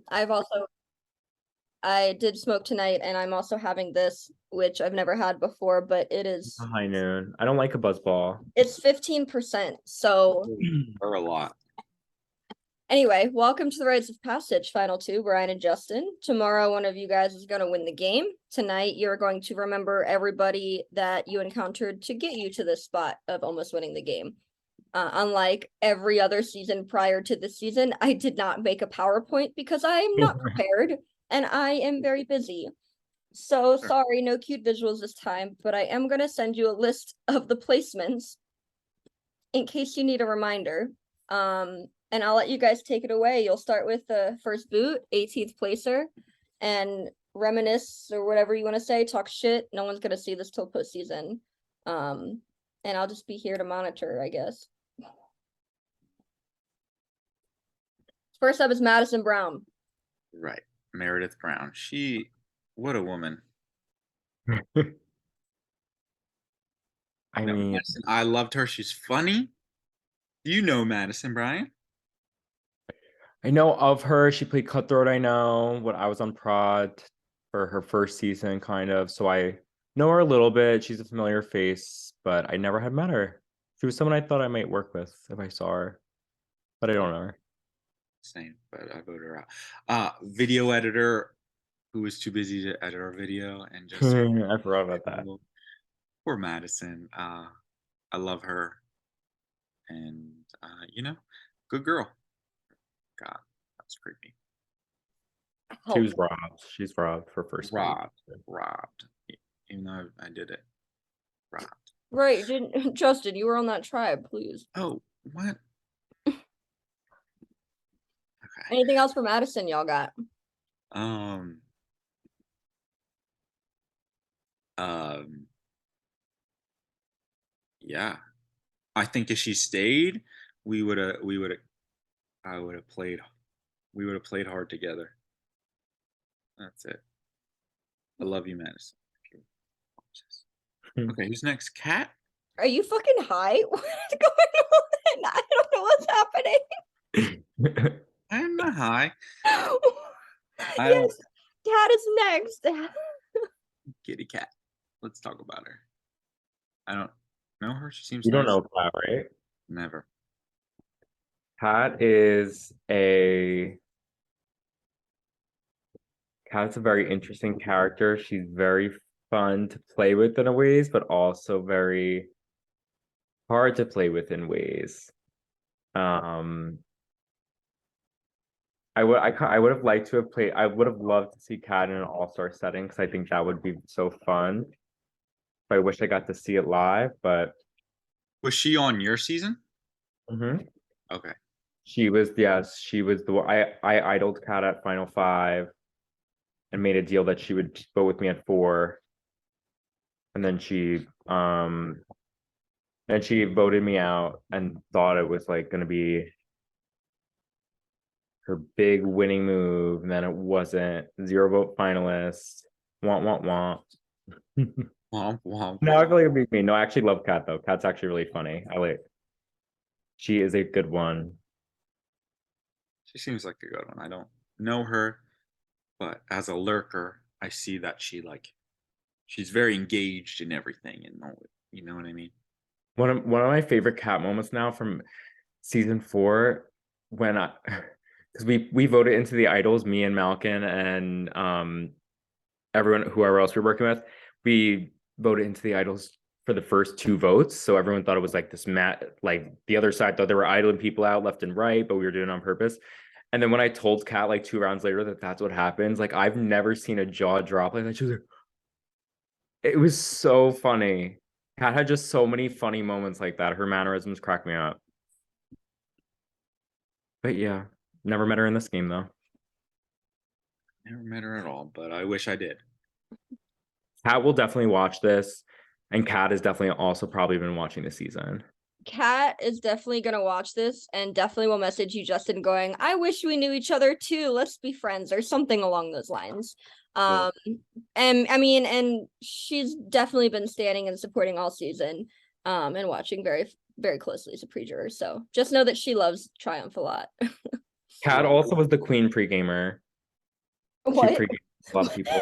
I did smoke tonight, and I'm also having this, which I've never had before, but A high noon. I don't like a buzz ball. it's 15%. So Or a lot. anyway, welcome to the Rites of Passage, Final Two, Brian and Justin. Tomorrow, one of you guys is going to win the game. Tonight, you're going to remember everybody that you encountered to get you to this spot of almost winning the game. Unlike every other season prior to this season, I did not make a PowerPoint because I am not prepared and I am very busy. So sorry, no cute visuals this time, but I am going to send you a list of the placements in case you need a reminder. And I'll let you guys take it away. You'll start with the first boot, 18th placer, and reminisce or whatever you want to say, talk shit. No one's going to see this till postseason. And I'll just be here to monitor, I guess. First up is Madison Brown. Right. Meredith Brown. What a woman. I mean, Madison, I loved her. She's funny. Do you know Madison, Brian? I know of her. She played Cutthroat, I know. When I was on prod for her first season, kind of. So I know her a little bit. She's a familiar face, but I never had met her. She was someone I thought I might work with if I saw her, but I don't know her. Same, but I voted her out. Video editor who was too busy to edit our video and just I forgot about that. poor Madison. I love her. And good girl. God, that's creepy. She was robbed. She's robbed for first week. Robbed. Even though I did it. Robbed. Right, didn't Justin, you were on that tribe, please. Oh, what? Okay. Anything else for Madison y'all got? Um, yeah. I think if she stayed, I would have played we would have played hard together. That's it. I love you, Madison. Okay, who's next? Kat? Are you fucking high? What is going on? I don't know what's happening. I'm not high. Yes, Kat is next. Kitty Cat. Let's talk about her. I don't know her. She seems You don't nice. know Kat, right? Never. Kat is a Kat's a very interesting character. She's very fun to play with in a ways, but also very hard to play with in ways. I would have liked to have played. I would have loved to see Kat in an all-star setting because I think that would be so fun. I wish I got to see it live, but Was she on your season? Okay. She was, yes, she was the one. I idled Kat at Final Five and made a deal that she would vote with me at 4. And then she voted me out and thought it was like gonna be her big winning move, and then it wasn't. 0 vote finalist. Want, want, want. Womp womp. No, I feel like it'd be me. No, I actually love Kat though. Kat's actually really funny. She is a good one. She seems like a good one. I don't know her, but as a lurker, I see that she's very engaged in everything, and you know what I mean. One of my favorite Kat moments now from season 4, when because we voted into the idols, me and Malkin and everyone, whoever else we were working with, we voted into the idols for the first 2 votes. So everyone thought it was like this like the other side thought they were idling people out left and right, but we were doing it on purpose. And then when I told Kat like 2 rounds later that that's what happens, like I've never seen a jaw drop like that. She was like, it was so funny. Kat had just so many funny moments like that. Her mannerisms cracked me up. But yeah, never met her in this game though. Never met her at all, but I wish I did. Kat will definitely watch this, and Kat has definitely also probably been watching the season. Kat is definitely gonna watch this and definitely will message you, Justin, going, I wish we knew each other too. Let's be friends or something along those lines. Well, And I mean, and she's definitely been standing and supporting all season, and watching very, very closely as a pre-juror. So just know that she loves Triumph a lot. Kat also was the queen pre-gamer. She What? pre a lot of people.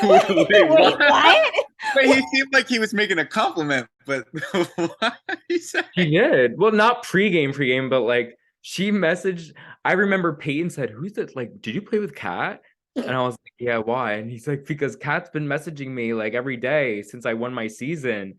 Wait, what? What? Wait, he seemed like he was making a compliment, but what he said? She did. Well, not pregame, but like she messaged. I remember Peyton said, "Who's that? Like, did you play with Kat?" And I was like, "Yeah, why?" And he's like, "Because Kat's been messaging me like every day since I won my season."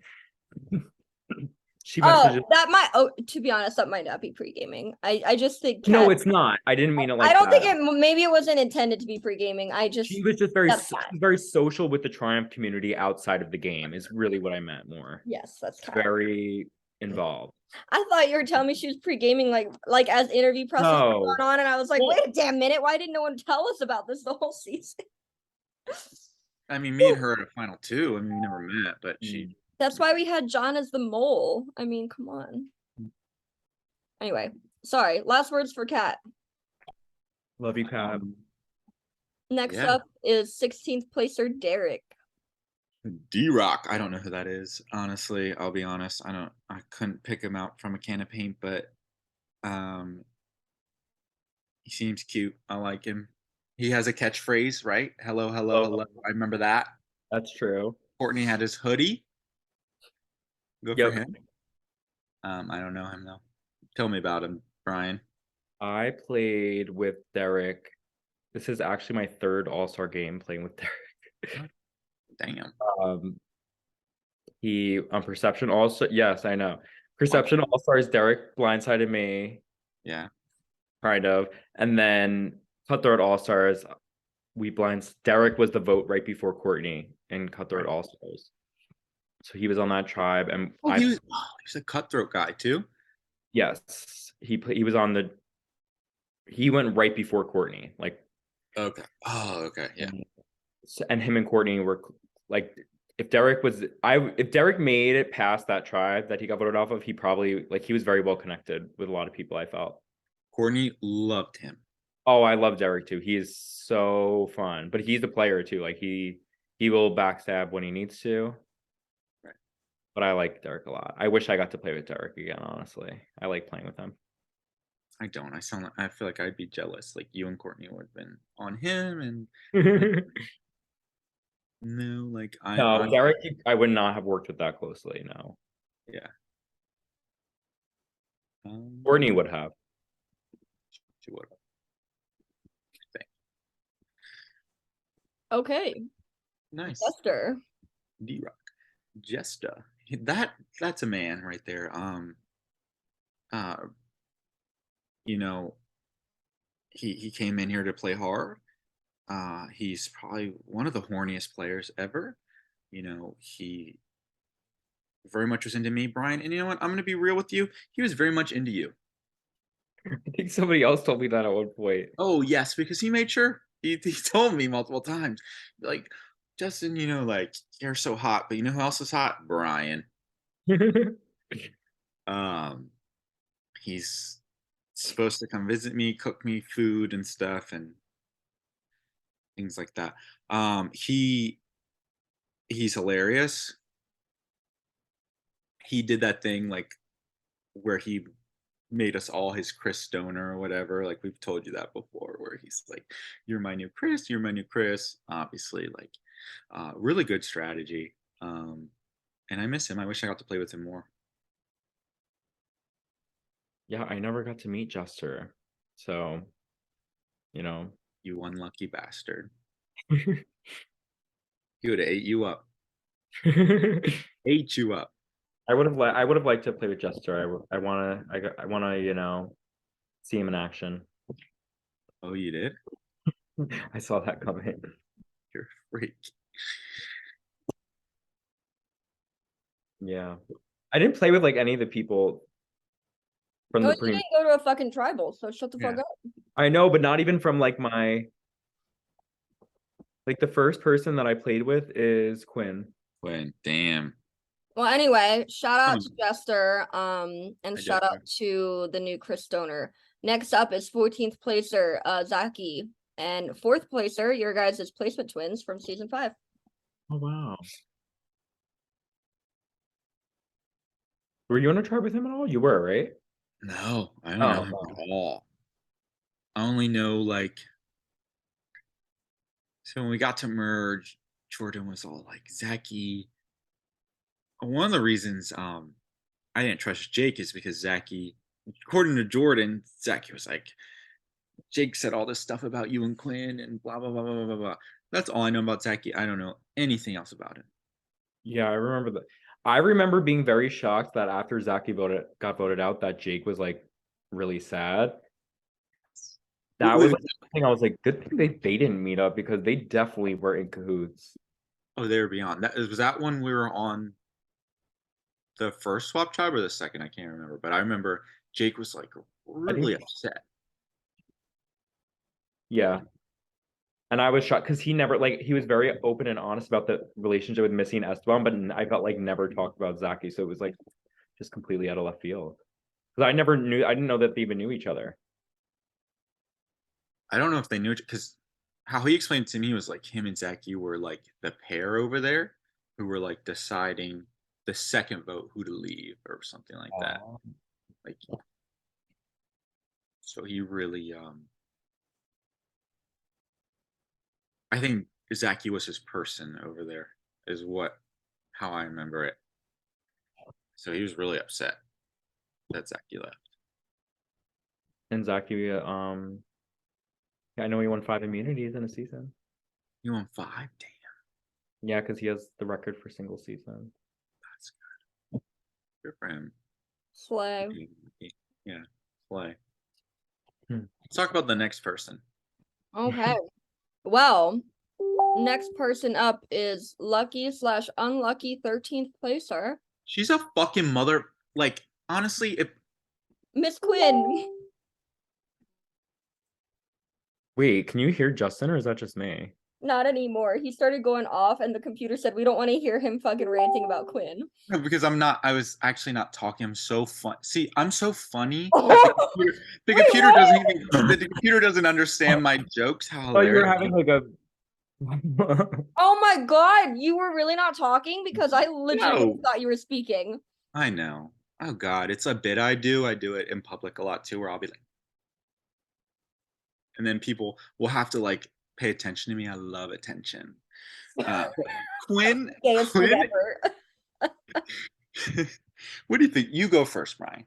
She messaged. That might. Oh, to be honest, that might not be pre-gaming. I just think No, Cat. it's not. I didn't mean it I like don't think that. it. Maybe it wasn't intended to be pre-gaming. I just. She was just That's Cat. very social with the Triumph community outside of the game. Is really what I meant more. Yes, that's Cat. Very involved. I thought you were telling me she was pre-gaming, like as interview process was No. going on, and I was like, Well- wait a damn minute, why didn't no one tell us about this the whole season? I mean, me and her at a final two. I mean, we never met, but she. That's why we had John as the mole. I mean, come on. Anyway, sorry. Last words for Kat. Love you, Kat. Next Yeah. up is 16th placer Derek. D-Rock. I don't know who that is. Honestly, I'll be honest. I couldn't pick him out from a can of paint, but he seems cute. I like him. He has a catchphrase, right? Hello, hello, hello. I remember that. That's true. Courtney had his hoodie. Good Yep. for him. I don't know him though. Tell me about him, Brian. I played with Derek. This is actually my third All-Star game playing with Derek. Damn. He on Perception also. Yes, I know. Perception All-Stars, Derek blindsided me, Yeah. kind of. And then Cutthroat All-Stars, Derek was the vote right before Courtney in Cutthroat All-Stars. So he was on that tribe, and He was a cutthroat guy too. yes, he was on the. He went right before Courtney, like. Okay. Oh, okay. Yeah. And him and Courtney were like, if Derek made it past that tribe that he got voted off of, he probably he was very well connected with a lot of people, I felt. Courtney loved him. Oh, I love Derek too. He is so fun, but he's a player too. Like he will backstab when he needs to. Right. But I like Derek a lot. I wish I got to play with Derek again, honestly. I like playing with him. I don't. I feel like I'd be jealous. Like you and Courtney would have been on him, and no, like No, Derek, I would not have worked with that closely. No. Yeah. Courtney would have. She would have. Okay. Nice. Jester. D-Rock. Jesta. That's a man right there. You know, he came in here to play hard. He's probably one of the horniest players ever. You know, he very much was into me, Brian. And you know what? I'm gonna be real with you. He was very much into you. I think somebody else told me that at one point. Oh yes, because he made sure he told me multiple times, like, Justin, you know, like you're so hot, but you know who else is hot? Brian. He's supposed to come visit me, cook me food and stuff and things like that. He's hilarious. He did that thing like where he made us all his Chris Stoner or whatever. Like we've told you that before, where he's like, "You're my new Chris. You're my new Chris." Obviously, like, really good strategy. And I miss him. I wish I got to play with him more. Yeah, I never got to meet Jester. So, you know. You unlucky bastard. He would have ate you up. Ate you up. I would have liked to play with Jester. I wanna, you know, see him in action. Oh, you did? I saw that coming. You're a freak. Yeah. I didn't play with like any of the people from No, the you pre. didn't go to a fucking tribal, so shut the fuck Yeah. up. I know, but not even from like my. Like the first person that I played with is Quinn. When damn. Well, anyway, shout out to Hmm. Jester, and Hi, shout out Jester. to the new Chris Stoner. Next up is 14th placer, Zaki, and 4th placer, your guys' placement twins from season 5. Oh wow. Were you on a tribe with him at all? You were, right? No, I don't Oh, know him no. at all. I only know like So when we got to merge, Jordan was all like, Zachy. One of the reasons I didn't trust Jake is because Zachy, according to Jordan, Zachy was like, Jake said all this stuff about you and Quinn and blah blah blah blah blah blah. That's all I know about Zachy. I don't know anything else about him. Yeah, I remember that. I remember being very shocked that after Zaki got voted out, that Jake was like really sad. That was Wait, like the thing I was like, good thing they didn't meet up because they definitely were in cahoots. oh, they were beyond. That was that when we were on the first swap tribe or the second? I can't remember, but I remember Jake was like I think really upset. yeah. And I was shocked because he never like he was very open and honest about the relationship with Missy and Esteban, but I felt like never talked about Zaki, so it was like just completely out of left field. Because I didn't know that they even knew each other. I don't know if they knew it because how he explained to me was like him and Zachy were like the pair over there who were like deciding the second vote who to leave or something like that. Like, so he really, I think Zachy was his person over there, is what how I remember it. So he was really upset that Zachy left. And Zaki, yeah, I know he won 5 immunities in a season. He won 5. Damn, Yeah, because he has the record for single season. that's good for him. Slay. Yeah, play. Hmm. Let's talk about the next person. Okay. Well, next person up is lucky/unlucky 13th placer, She's a fucking mother. Like, honestly, if Miss Quinn. Wait, can you hear Justin or is that just me? Not anymore. He started going off, and the computer said we don't want to hear him fucking ranting about Quinn. no, because I'm not. I was actually not talking. I'm so fun. See, I'm so funny that the Wait, computer what? doesn't even. The computer doesn't understand my jokes. How Oh, you were hilarious! having like a Oh my god, you were really not talking because I legitimately No, thought you were speaking. I know. Oh God, it's a bit I do. I do it in public a lot too, where I'll be like, and then people will have to like pay attention to me. I love attention. But Quinn, Gayest thing Quinn. ever. What do you think? You go first, Brian.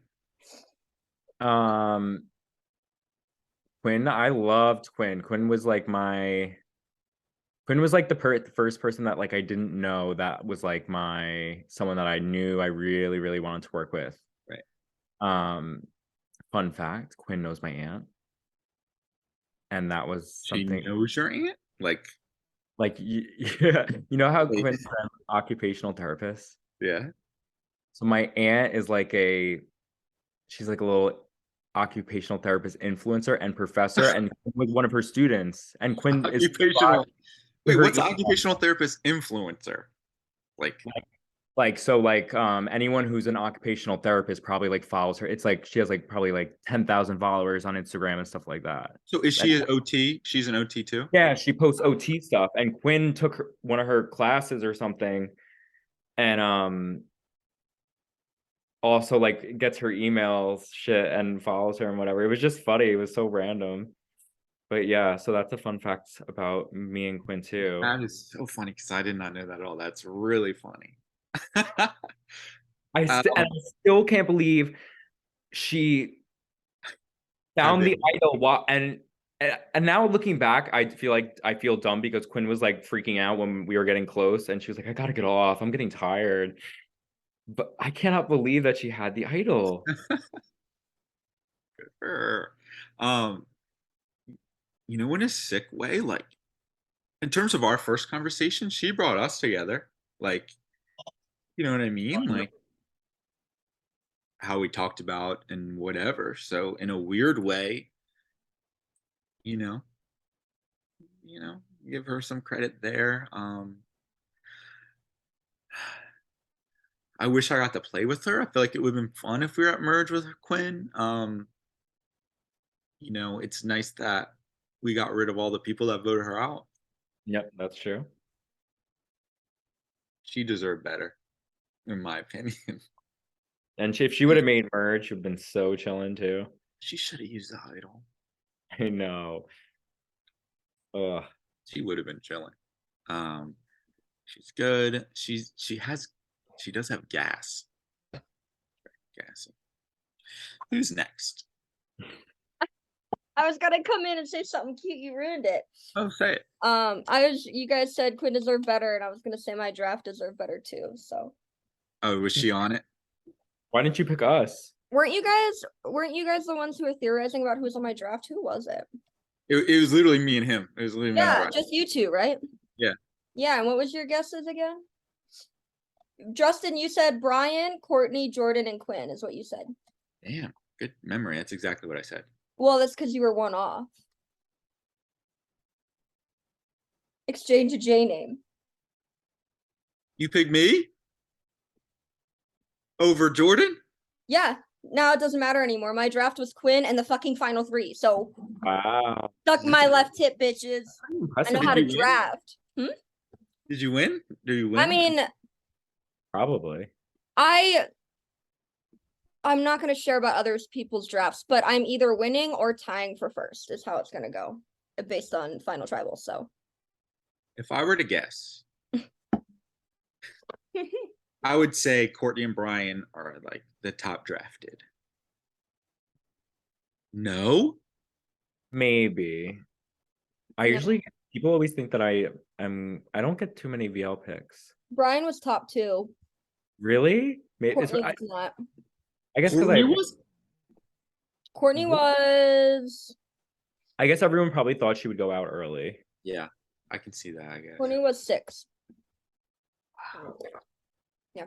Quinn. I loved Quinn. Quinn was like the first person that like I didn't know that was like someone that I knew I really, really wanted to work with. Right. Fun fact, Quinn knows my aunt. And that was She something knows your aunt. Like, like yeah, you know how Wait. Quinn's an occupational therapist? yeah. So my aunt is like she's like a little occupational therapist influencer and professor, and Quinn was one of her students. And Quinn is Occupational. to Wait, her what's email. occupational therapist influencer? Like, Anyone who's an occupational therapist probably like follows her. It's like she has like probably like 10,000 followers on Instagram and stuff like that. so is And she an OT? She's an OT too? yeah, she posts OT stuff. And Quinn took one of her classes or something, and also like gets her emails shit and follows her and whatever. It was just funny. It was so random. But yeah, so that's a fun fact about me and Quinn too. That is so funny because I did not know that at all. That's really funny. Um, And I still can't believe she had found the the idol and now looking back, I feel dumb because Quinn was like freaking out when we were getting close and she was like, I gotta get off. I'm getting tired. But I cannot believe that she had the idol. her. Um, in a sick way, like in terms of our first conversation, she brought us together. Like, you know what I mean? Like how we talked about and whatever. So in a weird way, you know, give her some credit there. I wish I got to play with her. I feel like it would have been fun if we were at merge with Quinn. It's nice that we got rid of all the people that voted her out. Yep, that's true. She deserved better, in my opinion. And if she would have made merge, she would have been so chilling too. She should have used the idol. I know. Ugh. she would have been chilling. She's good. She does have gas. Gassy. Who's next? I was gonna come in and say something cute, you ruined it. Oh, say it. You guys said Quinn deserved better, and I was gonna say my draft deserved better too, so. Oh, was she on it? Why didn't you pick us? Weren't you guys the ones who were theorizing about who was on my draft? Who was it? It was literally me and him. It was literally me and Yeah, Brian. just you two, right? Yeah. Yeah, and what was your guesses again? Justin, you said Brian, Courtney, Jordan, and Quinn is what you said. Damn, good memory. That's exactly what I said. Well, that's because you were one off. Exchange a J name. You picked me over Jordan? Yeah, now it doesn't matter anymore. My draft was Quinn and the fucking final three, so Wow. suck my left hip, bitches. I Impressive. know Did how to you win? draft. Did you win? Do you win? I mean, Probably. I'm not going to share about other people's drafts, but I'm either winning or tying for first is how it's going to go based on final tribal. So If I were to guess, I would say Courtney and Brian are like the top drafted. No? Maybe. I No. usually people always think that I don't get too many VL picks. Brian was top 2. Really? Courtney was not. I guess because Courtney was? Courtney was. I guess everyone probably thought she would go out early. Yeah, I can see that, I guess. Courtney was 6. Yeah.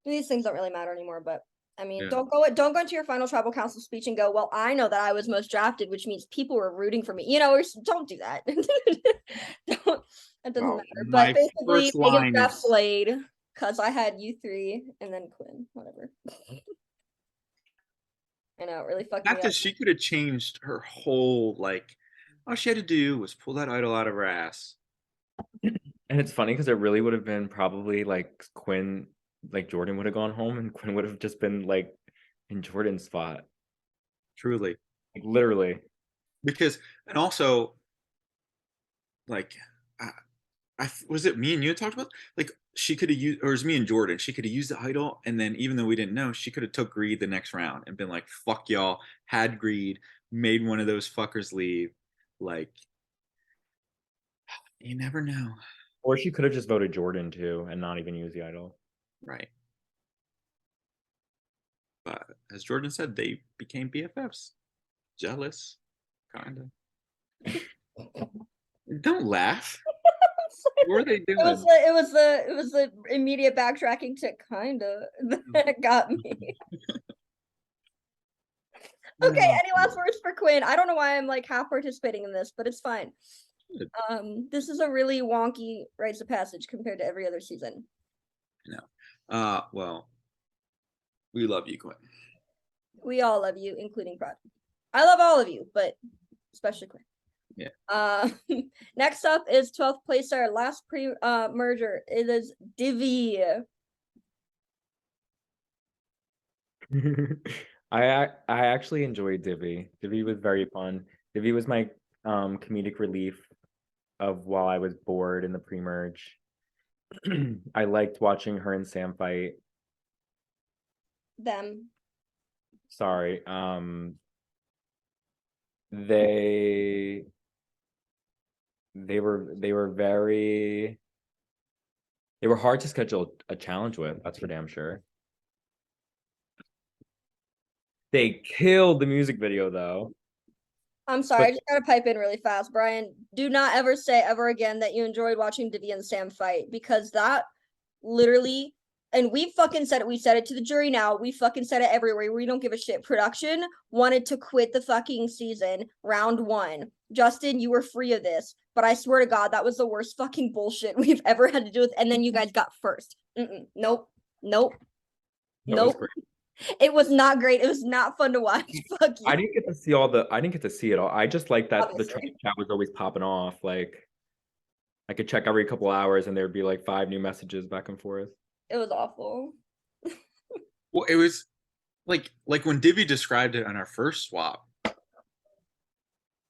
These things don't really matter anymore, but I mean, Yeah. don't go into your final tribal council speech and go, well, I know that I was most drafted, which means people were rooting for me. You know, don't do that. Don't, that doesn't Well, matter. my But basically, first biggest line draft is- Slade, because I had you 3 and then Quinn, whatever. I know, it really fucked me After up. she could have changed her whole, like, all she had to do was pull that idol out of her ass. And it's funny because it really would have been probably like Quinn, like Jordan would have gone home and Quinn would have just been like in Jordan's spot. Truly. Like literally. Because, and also, like, was it me and you talked about? Like, she could have used, or it was me and Jordan, she could have used the idol, and then even though we didn't know, she could have took Greed the next round and been like, fuck y'all, had Greed, made one of those fuckers leave. Like, you never know. Or she could have just voted Jordan too and not even used the idol. Right. But as Jordan said, they became BFFs. Jealous. Kinda. Don't laugh. What were they doing? It was the immediate backtracking to kinda that got me. Okay, any last words for Quinn? I don't know why I'm like half participating in this, but it's fine. Good. This is a really wonky rites of passage compared to every other season. Well, we love you, Quinn. We all love you, including Prod. I love all of you, but especially Quinn. Yeah. Next up is 12th placer, last merger. It is Divi. I actually enjoyed Divi. Divi was very fun. Divi was my comedic relief of while I was bored in the pre-merge. I liked watching her and Sam fight. Them. Sorry. They were hard to schedule a challenge with, that's for damn sure. They killed the music video though. I'm sorry, I But- just gotta pipe in really fast. Brian, do not ever say ever again that you enjoyed watching Divi and Sam fight, because that literally, and we fucking said it, we said it to the jury now, we fucking said it everywhere, we don't give a shit. Production wanted to quit the fucking season, round 1. Justin, you were free of this, but I swear to God, that was the worst fucking bullshit we've ever had to do with, and then you guys got first. Nope. That was Nope. great. It was not great. It was not fun to watch. Fuck you. I didn't get to see it all. I just like that the Obviously. chat was always popping off. Like I could check every couple hours and there'd be like 5 new messages back and forth. It was awful. Well, it was like when Divi described it on our first swap.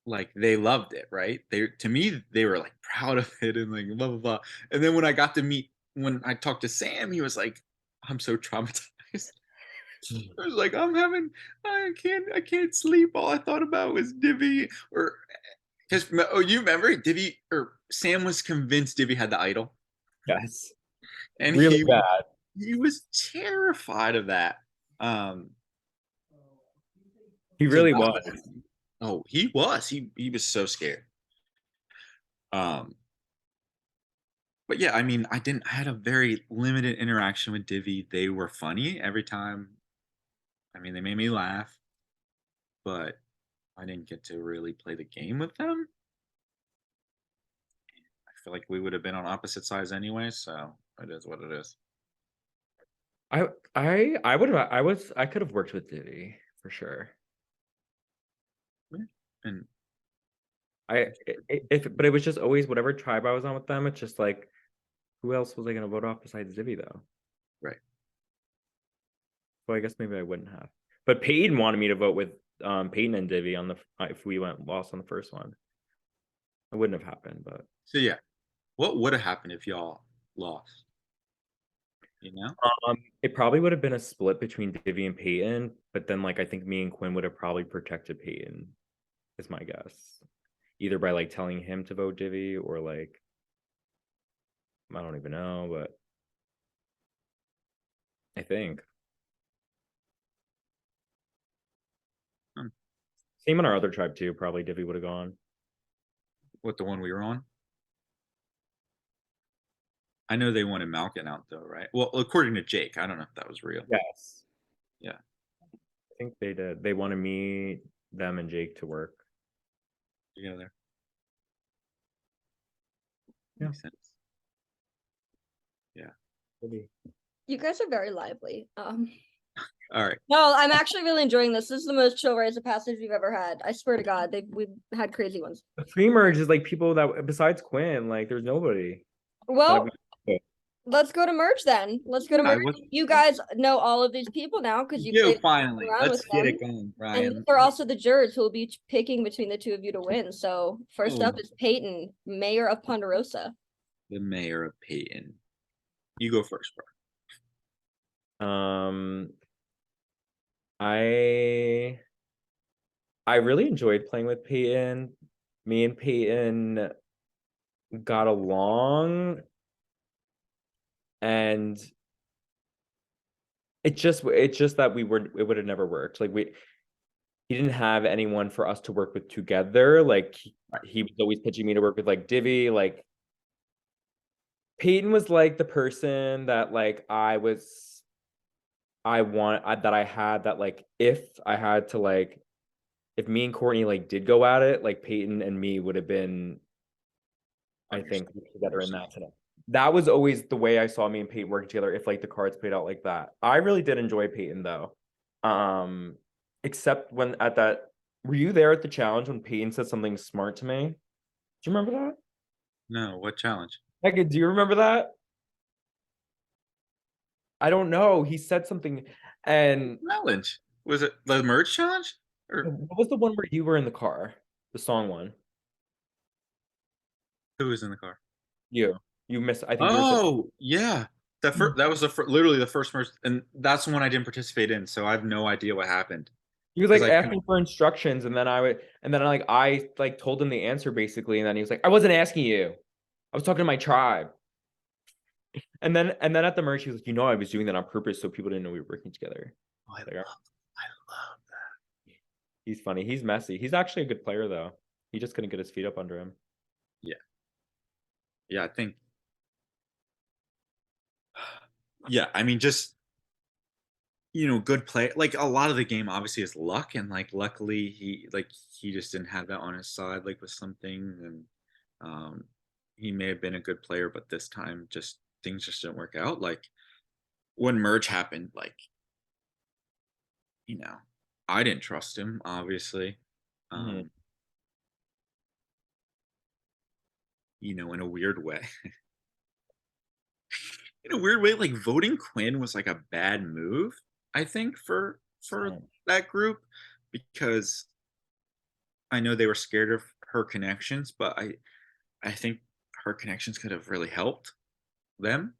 like they loved it, right? They to me they were like proud of it and like blah blah blah. And then when I got to meet when I talked to Sam, he was like, "I'm so traumatized." I was like, I can't sleep. All I thought about was Divvy or because oh, you remember Divvy or Sam was convinced Divvy had the idol, Yes. and Really bad. he was terrified of that. Um, He so really that was. was oh he was so scared. Um, but yeah, I mean, I had a very limited interaction with Divvy. They were funny every time. I mean, they made me laugh, but I didn't get to really play the game with them. I feel like we would have been on opposite sides anyway, so it is what it is. I would have I could have worked with Diddy for sure. Yeah. And But it was just always whatever tribe I was on with them. It's just like, who else was I gonna vote off besides Zibby though? right. So I guess maybe I wouldn't have. But Peyton wanted me to vote with Peyton and Divvy on the if we went lost on the first one. It wouldn't have happened, but So yeah, what would have happened if y'all lost? You know? it probably would have been a split between Divvy and Peyton, but then like I think me and Quinn would have probably protected Peyton, is my guess. Either by like telling him to vote Divvy or like I don't even know, but I think. Hmm. Same on our other tribe too. Probably Divvy would have gone. What the one we were on? I know they wanted Malkin out though, right? Well, according to Jake, I don't know if that was real. Yes. Yeah. I think they did. They wanted me, them, and Jake to work. Together. Yeah. Makes sense. Yeah. Maybe. You guys are very lively. All right. No, I'm actually really enjoying this. This is the most chill Rites of Passage we've ever had. I swear to God, we've had crazy ones. The pre-merge is like people that besides Quinn, like there's nobody. Well, That let's go to merge then. Let's go to Yeah, I merge. was You guys know all of these people now because you you played finally. around Let's with get them. it going, And Ryan. they're also the jurors who will be picking between the two of you to win. So first Oh, up is Peyton, mayor of Ponderosa. the mayor of Peyton. You go first, bro. I I really enjoyed playing with Peyton. Me and Peyton got along, and it's just that it would have never worked. Like he didn't have anyone for us to work with together. Like he was always pitching me to work with like Divvy. Like Peyton was like the person that like that I had that like if I had to like if me and Courtney like did go at it, like Peyton and me would have been, I think, together in that today. That was always the way I saw me and Peyton working together if like the cards played out like that. I really did enjoy Peyton though. Except when at that were you there at the challenge when Peyton said something smart to me? Do you remember that? No, what challenge? Megan, do you remember that? I don't know. He said something and Challenge. Was it the merge challenge? Or what was the one where you were in the car? The song one. who was in the car? You. You missed I think you were sitting. Oh, yeah. That was literally the first merge, and that's the one I didn't participate in, so I have no idea what happened. He was like 'Cause I asking for instructions, and then I like told him the answer basically, and then he was like, I wasn't asking you. I was talking to my tribe. And then at the merge, he was like, I was doing that on purpose so people didn't know we were working together. Oh, I Like, love that. he's funny. He's messy. He's actually a good player though. He just couldn't get his feet up under him. Yeah. Yeah, I think yeah, I mean just good play. Like a lot of the game obviously is luck, and like luckily he just didn't have that on his side, like with something, and um he may have been a good player, but this time just things just didn't work out. Like when merge happened, like you know, I didn't trust him, obviously. Mhm. Um, in a weird way. In a weird way, like voting Quinn was like a bad move, I think, for So, that group because I know they were scared of her connections, but I think her connections could have really helped them.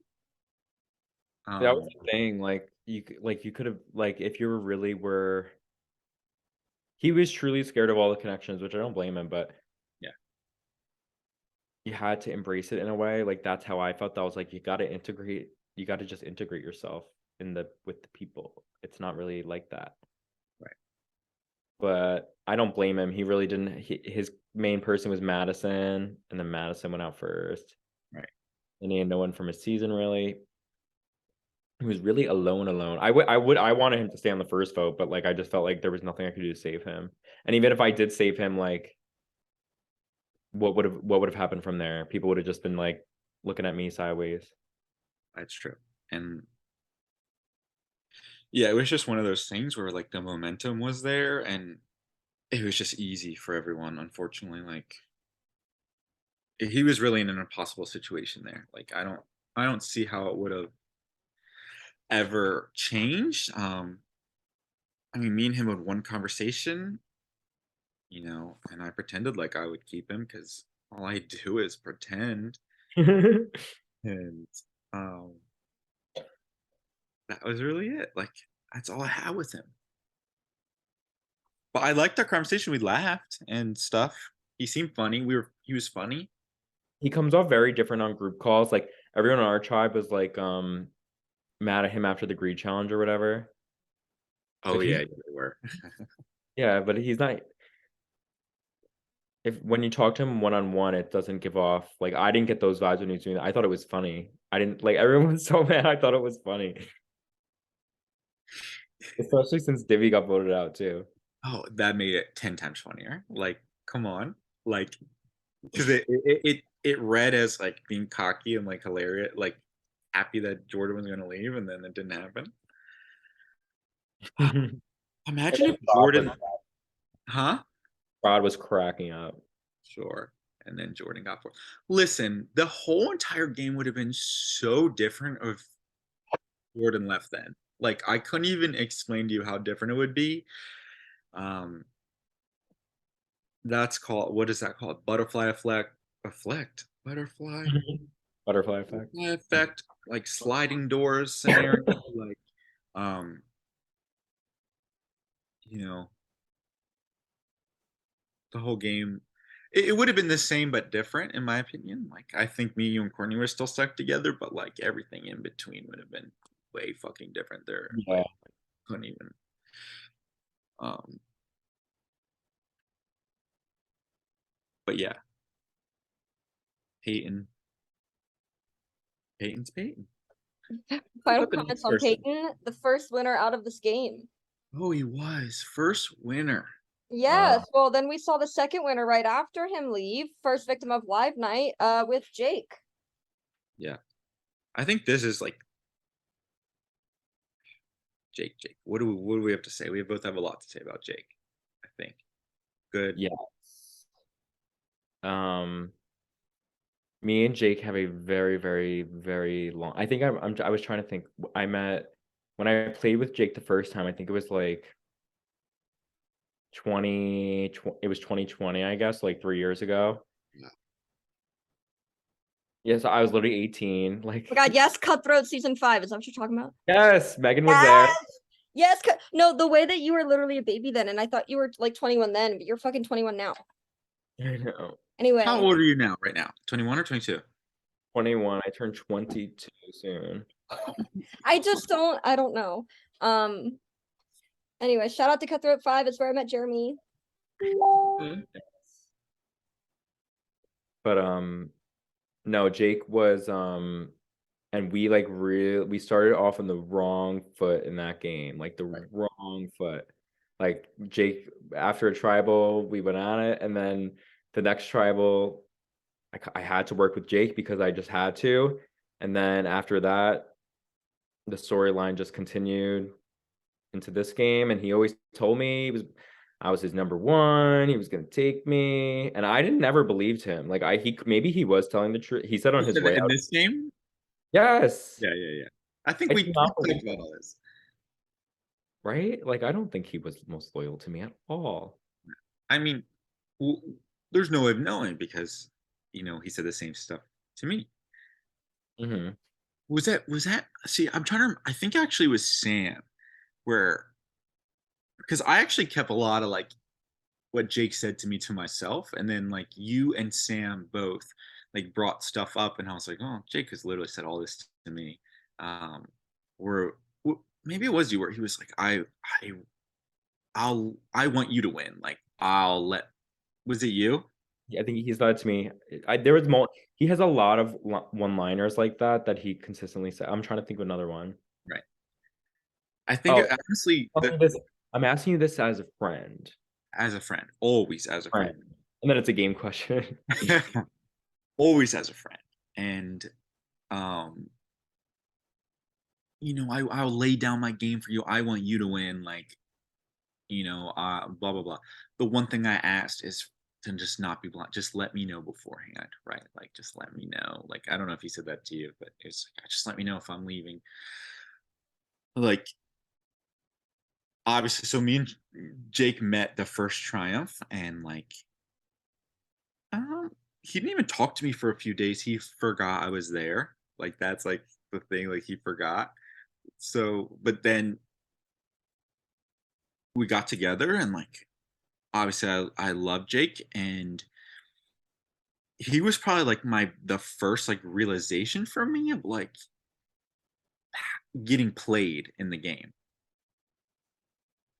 That was Um, the thing. Like you could have like if you really were. He was truly scared of all the connections, which I don't blame him, but yeah, you had to embrace it in a way. Like that's how I felt. That was like you got to integrate. You got to just integrate yourself in the with the people. It's not really like that. right. But I don't blame him. He really didn't. His main person was Madison, and then Madison went out first, Right. and he had no one from his season really. He was really alone, alone. I wanted him to stay on the first vote, but like I just felt like there was nothing I could do to save him. And even if I did save him, like what would have happened from there? People would have just been like looking at me sideways. That's true. And yeah, it was just one of those things where like the momentum was there and it was just easy for everyone, unfortunately. Like he was really in an impossible situation there. Like I don't see how it would have ever changed. I mean, me and him had one conversation, and I pretended like I would keep him because all I do is pretend. And um that was really it. Like that's all I had with him. But I liked our conversation. We laughed and stuff. He seemed funny. He was funny. He comes off very different on group calls. Like everyone on our tribe was like mad at him after the greed challenge or whatever. Oh But yeah, he they were. yeah, but he's not if when you talk to him one on one, it doesn't give off like I didn't get those vibes when he was doing that. I thought it was funny. I didn't like everyone was so mad. I thought it was funny. Especially since Divvy got voted out too. Oh, that made it 10 times funnier. Like, come on. Like, because it read as like being cocky and like hilarious, like happy that Jordan was gonna leave, and then it didn't happen. And Imagine then if Jordan, huh? Rod was cracking up. Sure. And then Jordan got four. Listen, the whole entire game would have been so different if Jordan left then. Like, I couldn't even explain to you how different it would be. Um, that's called, what is that called? Butterfly effect, Butterfly effect. butterfly effect, like sliding doors scenario, like, um, you know, the whole game. It would have been the same but different, in my opinion. Like, I think me, you, and Courtney were still stuck together, but like everything in between would have been way fucking different. There, Yeah. like, couldn't even. Um, but yeah, Peyton, Peyton's Peyton. Final But the comments next on person. Peyton, the first winner out of this game. Oh, he was first winner. Yes, well then we saw the second winner right after him leave, first victim of live night, with Jake. Yeah, I think this is like Jake. Jake, what do we have to say? We both have a lot to say about Jake. I think good. Yeah. Me and Jake have a very, very, very long. I think I was trying to think. I met when I played with Jake the first time. I think it was like it was 2020, I guess, like 3 years ago. Yeah. Yes, I was literally 18. Like, Oh my God, yes, Cutthroat season 5. Is that what you're talking about? yes, Megan was there. Yes, no, the way that you were literally a baby then, and I thought you were like 21 then, but you're fucking 21 now. I know. Anyway, How old are you now? Right now, 21 or 22? 21. I turned 22 soon. I don't know. Anyway, shout out to Cutthroat 5. It's where I met Jeremy. But no, Jake was and we like we started off on the wrong foot in that game, like the Right. wrong foot. Like Jake, after a tribal, we went on it, and then the next tribal, I had to work with Jake because I just had to, and then after that, the storyline just continued into this game, and he always told me I was his number one. He was gonna take me, and I didn't never believed him. Like he maybe he was telling the truth. He said on You his said that way in out, this game? yes. Yeah, yeah, yeah. I think I we did not talked believe about him, all this. right? Like I don't think he was most loyal to me at all. I mean, Well, there's no way of knowing because, he said the same stuff to me. Hmm. Was that see, I'm trying to I think actually it was Sam where because I actually kept a lot of like what Jake said to me to myself, and then like you and Sam both like brought stuff up, and I was like, oh, Jake has literally said all this to me. Um, where maybe it was you where he was like, I want you to win. Like I'll let. Was it you? Yeah, I think he's that to me. There was more. He has a lot of one-liners like that he consistently said. I'm trying to think of another one. Right. I think Oh, honestly tell that me this. I'm asking you this as a friend. as a friend, always as a friend, Friend. And then it's a game question. always as a friend, and um I'll lay down my game for you. I want you to win. Like, blah blah blah. The one thing I asked is to just not be blind. Just let me know beforehand, right? Like, just let me know. Like, I don't know if he said that to you, but it's just let me know if I'm leaving. Like, obviously, so me and Jake met the first triumph, and like, um, he didn't even talk to me for a few days. He forgot I was there. Like, that's like the thing. Like, he forgot. So, but then we got together, and like, obviously, I love Jake, and he was probably like the first like realization for me of like getting played in the game,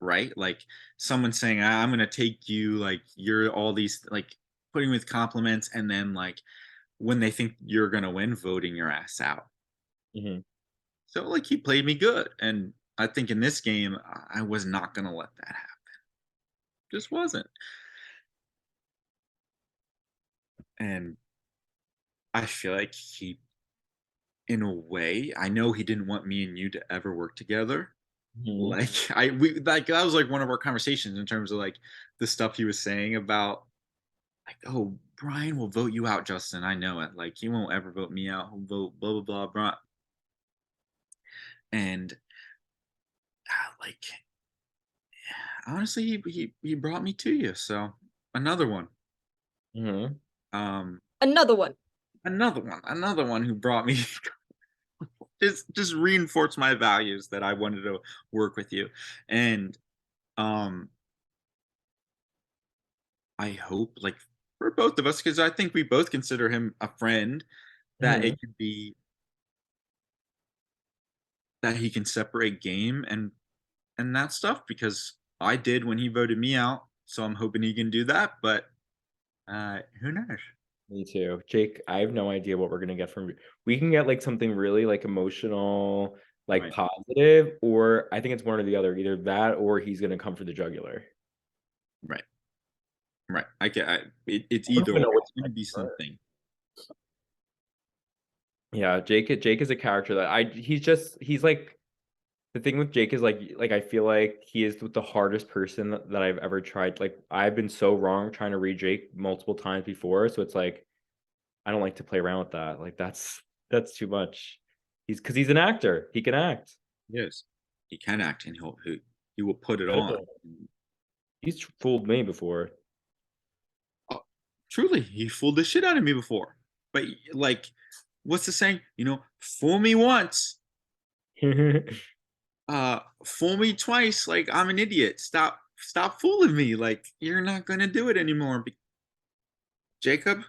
right? Like someone saying, I'm gonna take you, like you're all these like putting with compliments, and then like when they think you're gonna win, voting your ass out. Hmm. So like he played me good, and I think in this game I was not gonna let that happen. Just wasn't. And I feel like in a way, I know he didn't want me and you to ever work together. Hmm. Like we like that was like one of our conversations in terms of like the stuff he was saying about like, oh, Brian will vote you out, Justin. I know it. Like he won't ever vote me out. He'll vote blah blah blah blah. And like honestly, he brought me to you. So another one. Hmm. Um, Another one. another one who brought me just reinforced my values that I wanted to work with you. And um I hope like for both of us, because I think we both consider him a friend, that Hmm. it could be that he can separate game and that stuff because I did when he voted me out. So I'm hoping he can do that, but who knows? Me too. Jake, I have no idea what we're gonna get from you. We can get like something really like emotional, like Right, positive, or I think it's one or the other. Either that or he's gonna come for the jugular. right, right. It's I don't either even or. know It's what's going to next be for her. something. Yeah, Jake is a character that he's like the thing with Jake is like I feel like he is the hardest person that I've ever tried. Like I've been so wrong trying to read Jake multiple times before, so it's like I don't like to play around with that. Like that's too much. Because he's an actor. He can act. Yes, he can act, and he will put it on. Oh. He's fooled me before. Oh, truly, he fooled the shit out of me before. But like, what's the saying? Fool me once, fool me twice. Like I'm an idiot. Stop fooling me. Like you're not gonna do it anymore. Jacob,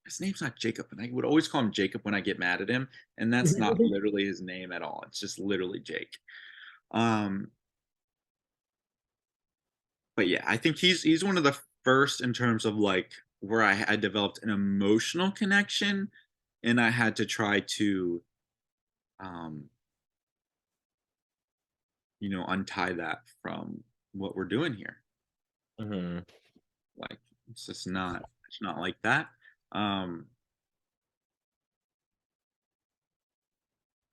his name's not Jacob, and I would always call him Jacob when I get mad at him, and that's not literally his name at all. It's just literally Jake. Um, but yeah, I think he's one of the first in terms of like where I developed an emotional connection, and I had to try to um, untie that from what we're doing here. Hmm. Like it's not like that. Um,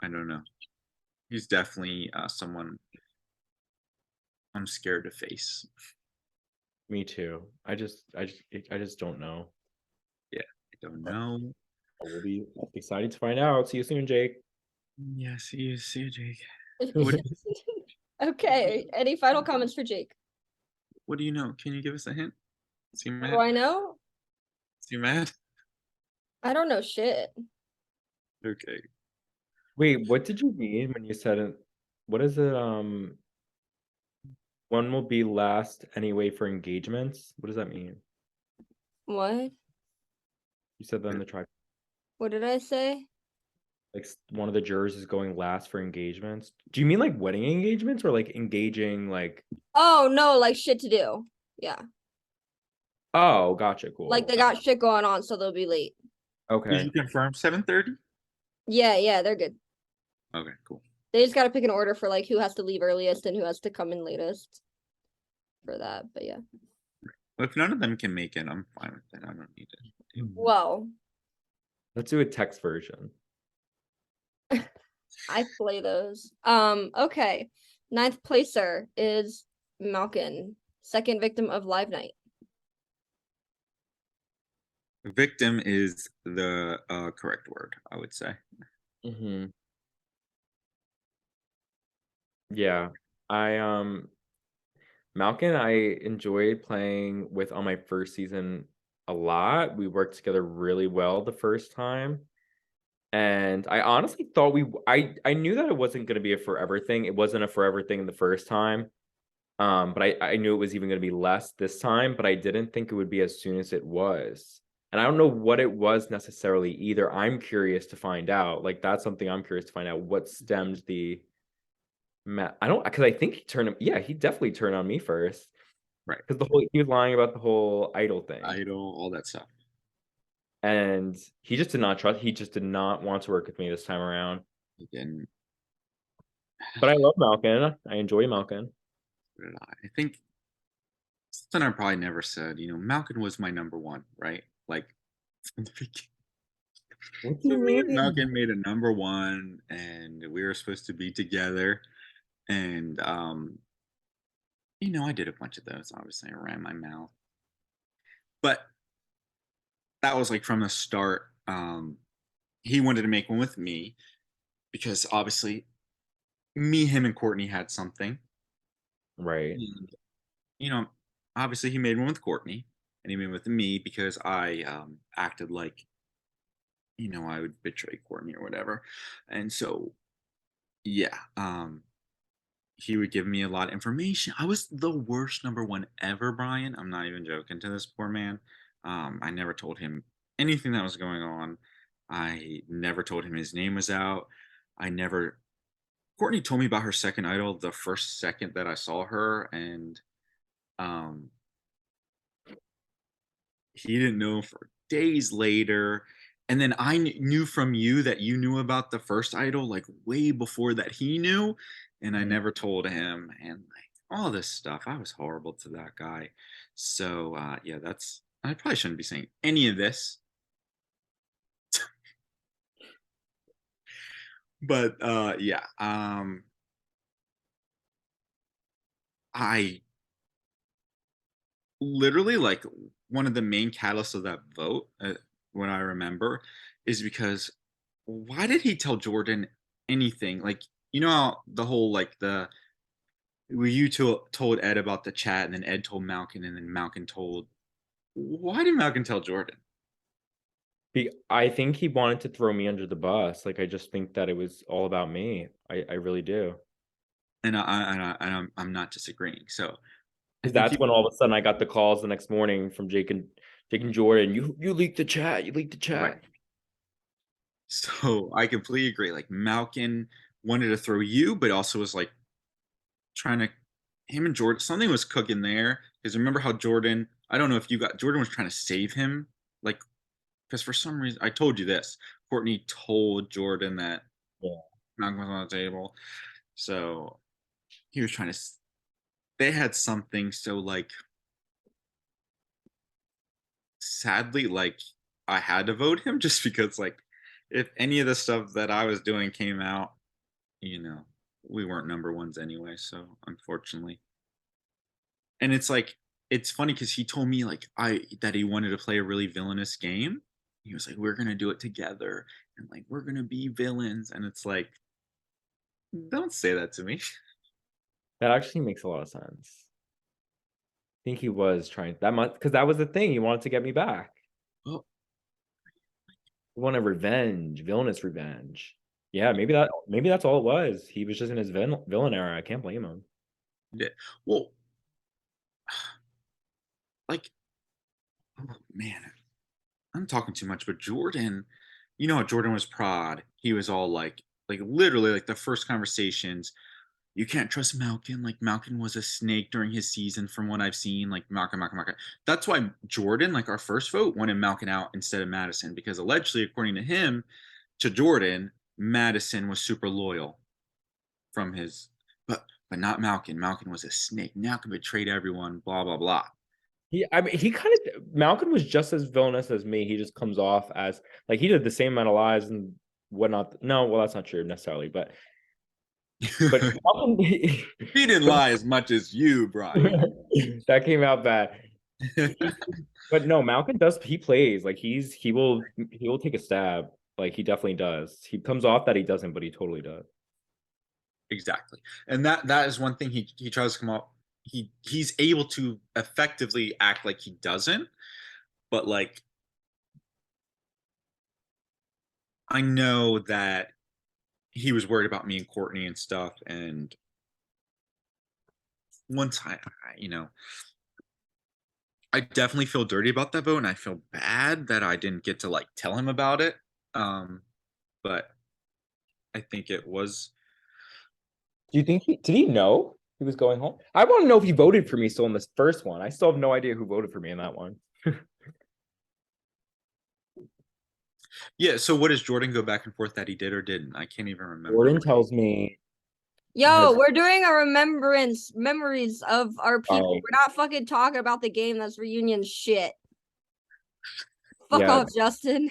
I don't know. He's definitely someone I'm scared to face. Me too. I just don't know. Yeah, I don't But know. we'll be excited to find out. See you soon, Jake. Yeah, see you, Jake. What Okay. Any final comments for Jake? what do you know? Can you give us a hint? Is he What do mad? I know? Is he mad? I don't know shit. Okay. Wait, what did you mean when you said it? What is it? One will be last anyway for engagements. What does that mean? What? You said that in the try. What did I say? Like one of the jurors is going last for engagements. Do you mean like wedding engagements or like engaging like? Oh no, like shit to do. Yeah. Oh, gotcha. Like Cool. they got shit going on, so they'll be late. Did Okay. you confirm 7:30? Yeah, they're good. Okay, cool. They just gotta pick an order for like who has to leave earliest and who has to come in latest for that. But yeah. Well, if none of them can make it, I'm fine with it. I don't need it. Well, Let's do a text version. I play those. Okay. Ninth placer is Malkin, second victim of Live Night. Victim is the correct word, I would say. Mm-hmm. Yeah. Malkin, I enjoyed playing with on my first season a lot. We worked together really well the first time. And I honestly thought I knew that it wasn't gonna be a forever thing. It wasn't a forever thing the first time. But I knew it was even gonna be less this time, but I didn't think it would be as soon as it was. And I don't know what it was necessarily either. I'm curious to find out. Like that's something I'm curious to find out what stemmed the I don't because I think he turned him. Yeah, he definitely turned on me first. Right. Because the whole he was lying about the whole idol thing. Idol, all that stuff. And he just did not trust, he just did not want to work with me this time around. Again, But I love Malkin. I enjoy Malkin. I think something I probably never said. Malkin was my number one, right? Like from the beginning. What do So you me and mean? Malkin made a number one, and we were supposed to be together. And I did a bunch of those. Obviously, I ran my mouth, but that was like from the start. He wanted to make one with me because obviously me, him, and Courtney had something. Right. And, you know, obviously he made one with Courtney and he made one with me because I acted like, I would betray Courtney or whatever. And so, yeah, he would give me a lot of information. I was the worst number one ever, Brian. I'm not even joking to this poor man. I never told him anything that was going on. I never told him his name was out. I never Courtney told me about her second idol the first second that I saw her, and um, he didn't know for days later. And then I knew from you that you knew about the first idol like way before that he knew, and I Mhm. never told him, and like all this stuff. I was horrible to that guy. So yeah, I probably shouldn't be saying any of this, but yeah, I literally like one of the main catalysts of that vote, what I remember, is because why did he tell Jordan anything? Like, how the whole like the where you told Ed about the chat, and then Ed told Malkin, and then Malkin told. Why did Malkin tell Jordan? I think he wanted to throw me under the bus. Like I just think that it was all about me. I really do. And I'm not disagreeing. So I Because think that's he when all of a sudden I got the calls the next morning from Jake and Jordan. You leaked the chat. You leaked the right. chat. So I completely agree. Like Malkin wanted to throw you, but also was like trying to him and Jordan something was cooking there because remember how Jordan I don't know if you got Jordan was trying to save him like because for some reason I told you this Courtney told Jordan that Yeah. Malcolm was on the table so he was trying to they had something so like sadly like I had to vote him just because like if any of the stuff that I was doing came out you know we weren't number ones anyway so unfortunately. And it's like it's funny because he told me like I that he wanted to play a really villainous game. He was like, "We're gonna do it together, and like we're gonna be villains." And it's like, don't say that to me. That actually makes a lot of sense. think he was trying that much because that was the thing. He wanted to get me back. Oh, He wanted revenge, villainous revenge. Yeah, maybe that's all it was. He was just in his villain era. I can't blame him. yeah. Well, like, oh man, I'm talking too much, but Jordan, you know, Jordan was prod. He was all like literally like the first conversations. You can't trust Malkin. Like Malkin was a snake during his season, from what I've seen. Like Malkin. That's why Jordan, like our first vote, wanted Malkin out instead of Madison, because allegedly, according to him, to Jordan, Madison was super loyal from his, but not Malkin. Malkin was a snake. Malkin betrayed everyone. Blah blah blah. I mean, he kind of Malcolm was just as villainous as me. He just comes off as like he did the same amount of lies and whatnot. No, well, that's not true necessarily, but Malcolm, He didn't lie as much as you, Brian. that came out bad. But no, Malcolm does. He plays like he will take a stab. Like he definitely does. He comes off that he doesn't, but he totally does. Exactly. And that is one thing he tries to come up. He's able to effectively act like he doesn't, but like I know that he was worried about me and Courtney and stuff. And once you know, I definitely feel dirty about that vote, and I feel bad that I didn't get to like tell him about it. But I think it was. Do you think did he know he was going home? I want to know if he voted for me still in this first one. I still have no idea who voted for me in that one. Yeah, so what does Jordan go back and forth that he did or didn't? I can't even remember. Jordan tells me Yo, we're doing a memories of our people. Oh. We're not fucking talking about the game that's reunion shit. Fuck Yeah. off, Justin.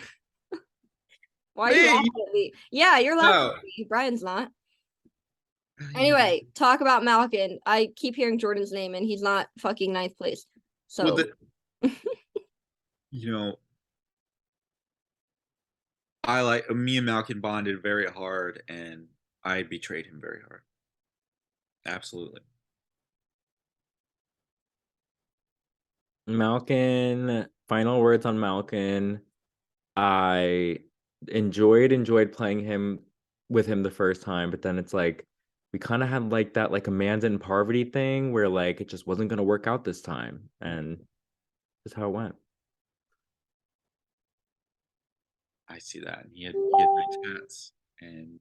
Why are you Me? laughing at me? Yeah, you're laughing No. at me. Brian's not. Anyway, talk about Malkin. I keep hearing Jordan's name and he's not fucking ninth place. So Well, you know, I like me and Malkin bonded very hard, and I betrayed him very hard. Absolutely. Malkin, final words on Malkin. I enjoyed playing him with him the first time, but then it's like we kind of had like that like Amanda and Parvati thing where like it just wasn't gonna work out this time, and that's how it went. I see that. And he had nice hats, and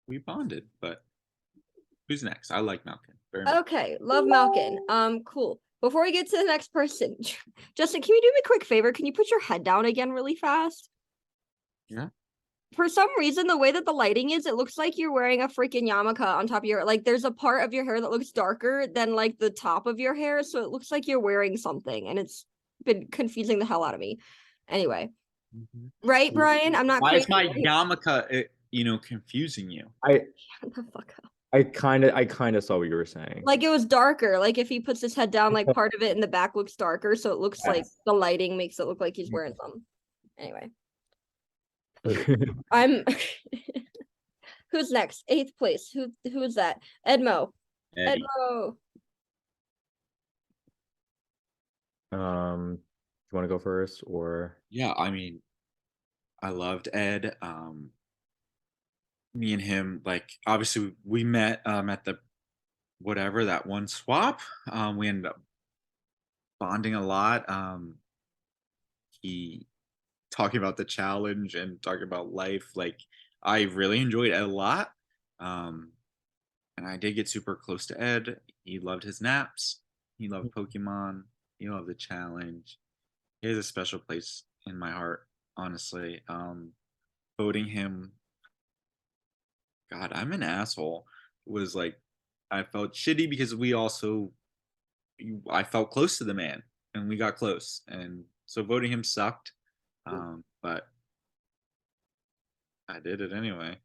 we bonded. But who's next? I like Malkin very much. okay, love Malkin. Cool. Before we get to the next person, Justin, can you do me a quick favor? Can you put your head down again really fast? Yeah. For some reason, the way that the lighting is, it looks like you're wearing a freaking yarmulke on top of your, like, there's a part of your hair that looks darker than, like, the top of your hair, so it looks like you're wearing something, and it's been confusing the hell out of me. Anyway. Right, Brian? I'm not Why crazy. is my yarmulke, confusing you? Shut the fuck up. I kind of saw what you were saying. Like, it was darker. Like, if he puts his head down, like, part of it in the back looks darker, so it looks like the lighting makes it look like he's wearing something. Anyway. I'm who's next? 8th place. Who is that? Edmo. Eddie. Edmo. You want to go first or? Yeah, I mean, I loved Ed. Me and him, like, obviously we met at the whatever that one swap. We ended up bonding a lot. He talking about the challenge and talking about life. Like, I really enjoyed Ed a lot. And I did get super close to Ed. He loved his naps. He loved Pokemon. He loved the challenge. He has a special place in my heart, honestly. Voting him, God, I'm an asshole. Was like, I felt shitty because I felt close to the man, and we got close, and so voting him sucked. But I did it anyway.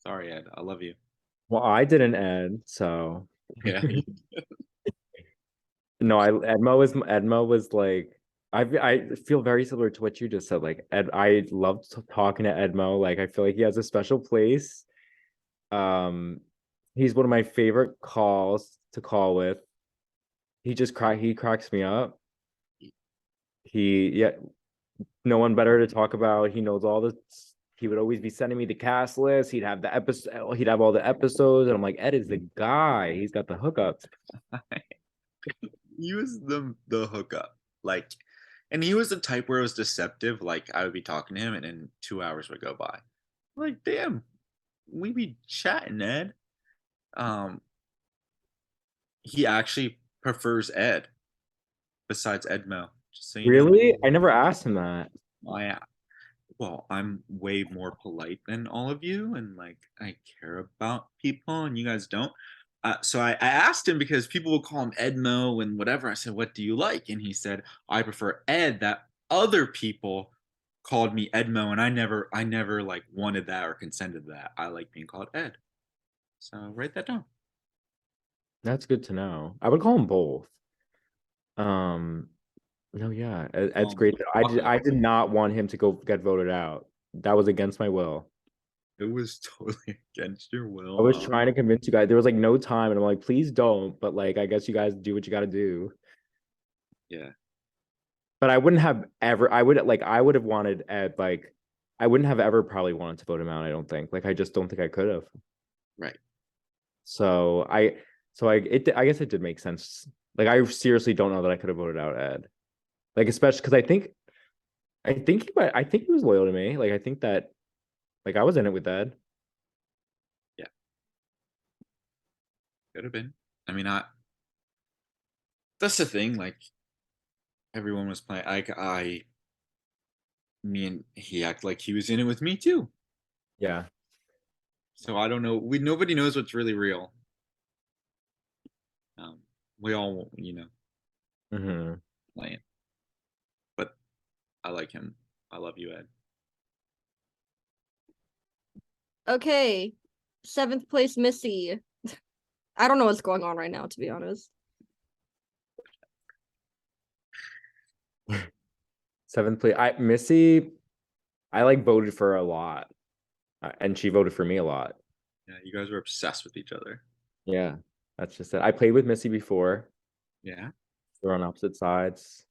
Sorry, Ed. I love you. Well, I didn't Ed, so Yeah. no, Edmo was like I feel very similar to what you just said. Like Ed, I loved talking to Edmo. Like I feel like he has a special place. He's one of my favorite calls to call with. He cracks me up. Yeah, no one better to talk about. He knows all the he would always be sending me the cast list. He'd have the episode, he'd have all the episodes, and I'm like, Ed is the guy. He's got the hookups. He was the hookup. Like, and he was the type where it was deceptive. Like, I would be talking to him, and then 2 hours would go by. Like, damn, we be chatting, Ed. Um, he actually prefers Ed besides Edmo. Just so you know. Really? I never asked him that. I well, I'm way more polite than all of you, and like I care about people, and you guys don't. So I asked him because people will call him Edmo and whatever. I said, "What do you like?" And he said, "I prefer Ed." That other people called me Edmo, and I never like wanted that or consented to that. I like being called Ed. So write that down. That's good to know. I would call him both. No, yeah, Ed's great. I did not want him to go get voted out. That was against my will. It was totally against your I will. was trying to convince you guys. There was like no time, and I'm like, please don't. But like, I guess you guys do what you got to do. Yeah. But I wouldn't have ever. I would have wanted Ed. Like, I wouldn't have ever probably wanted to vote him out. I don't think. Like, I just don't think I could have. Right. So I guess it did make sense. Like, I seriously don't know that I could have voted out Ed. Like, especially because I think he was loyal to me. Like, I think that, like, I was in it with Ed. Yeah. Could have been. I mean, I. That's the thing. Like everyone was playing. Me and he acted like he was in it with me too. Yeah. So I don't know. Nobody knows what's really real. We all, Hmm. playing. But I like him. I love you, Ed. Okay, 7th place Missy. I don't know what's going on right now, to be honest. 7th place. Missy, I like voted for her a lot, and she voted for me a lot. Yeah, you guys were obsessed with each other. Yeah, that's just it. I played with Missy before. Yeah. We're on opposite sides.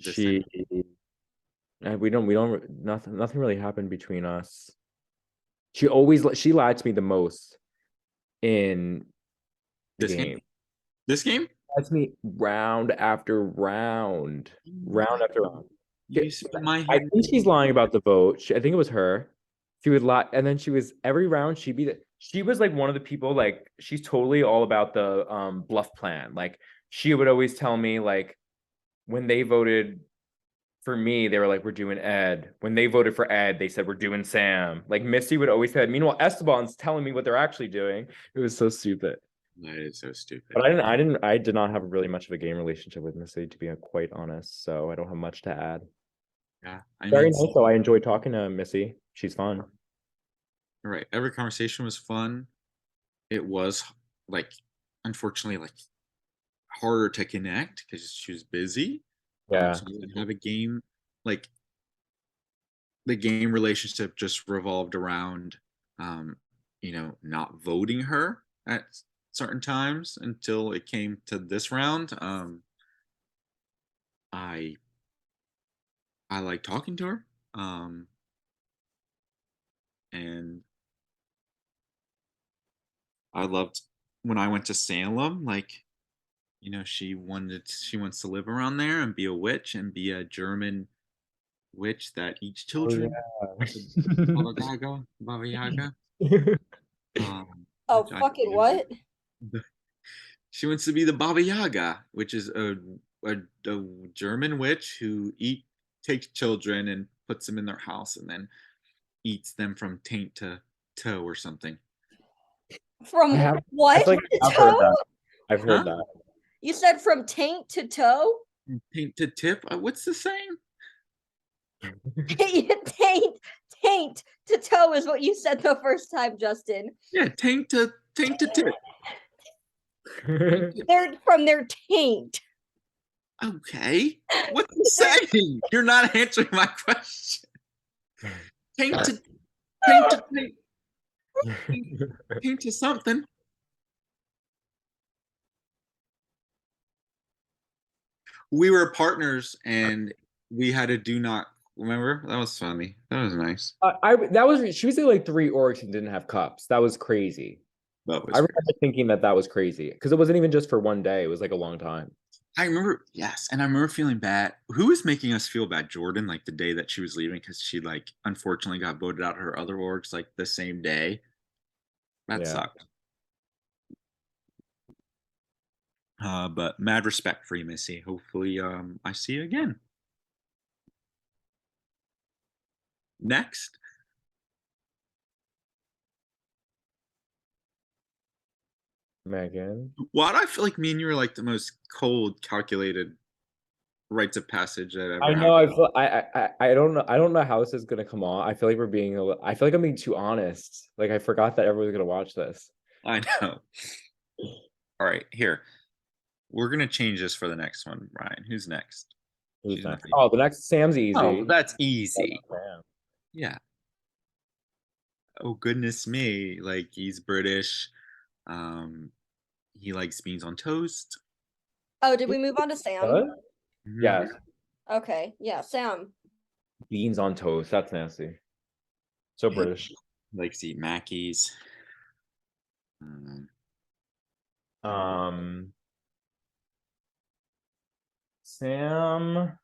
This She, we don't, nothing really happened between us. She lied to me the most in the This game. game. This game. Lied to me round after round, round after round. You spit my I hand. think she's lying about the vote. I think it was her. She would lie, and then she was every round. She was like one of the people. Like she's totally all about the bluff plan. Like she would always tell me like when they voted for me, they were like, "We're doing Ed." When they voted for Ed, they said, "We're doing Sam." Like Missy would always say that. Meanwhile, Esteban's telling me what they're actually doing. It was so stupid. That is so stupid. But I did not have really much of a game relationship with Missy, to be quite honest. So I don't have much to add. Yeah. Very nice though. I enjoyed talking to Missy. She's fun. All right. Every conversation was fun. It was like, unfortunately, like harder to connect because she was busy. Yeah. So we didn't have a game. Like the game relationship just revolved around, not voting her at certain times until it came to this round. I I like talking to her, and I loved when I went to Salem. Like, she wants to live around there and be a witch and be a German witch that eats Oh children. yeah. Baba Yaga, Baba Yaga. Oh, Which I fucking what? She wants to be the Baba Yaga, which is a German witch who takes children and puts them in their house and then eats them from taint to toe or something. From I what feel like to I've heard toe? that. I've heard Huh? that. You said from taint to toe? Taint to tip. What's the saying? taint to toe is what you said the first time, Justin. Yeah, taint to tip. They're from their taint. Okay. What's the saying? You're not answering my question. Taint to taint. Came to something. We were partners and we had to do not remember. That was funny. That was nice. That was she was in like 3 orgs and didn't have cups. That was crazy. That I was remember thinking that was crazy because it wasn't even just for one day. It was like a long time. I remember, yes, and I remember feeling bad. Who was making us feel bad? Jordan, like the day that she was leaving, because she like unfortunately got voted out her other orgs like the same day. That Yeah. sucked. But mad respect for you, Missy. Hopefully, I see you again. Next, Megan. why do I feel like me and you are like the most cold, calculated rites of passage that I ever know. happened? I don't know. I don't know how this is gonna come on. I feel like we're being. I feel like I'm being too honest. Like I forgot that everyone's gonna watch this. I know. All right, here. We're gonna change this for the next one, Ryan. Who's next? Who's She's not. next? Oh, the next Sam's Oh, easy. that's That's easy. Sam. Yeah. Oh goodness me. Like he's British. Um, he likes beans on toast. Oh, did we move on to Sam? What? Mhm. Yes. Okay, yeah, Sam. Beans on toast. That's nasty. So British. Likes to eat Mackies. Um, Um, Sam.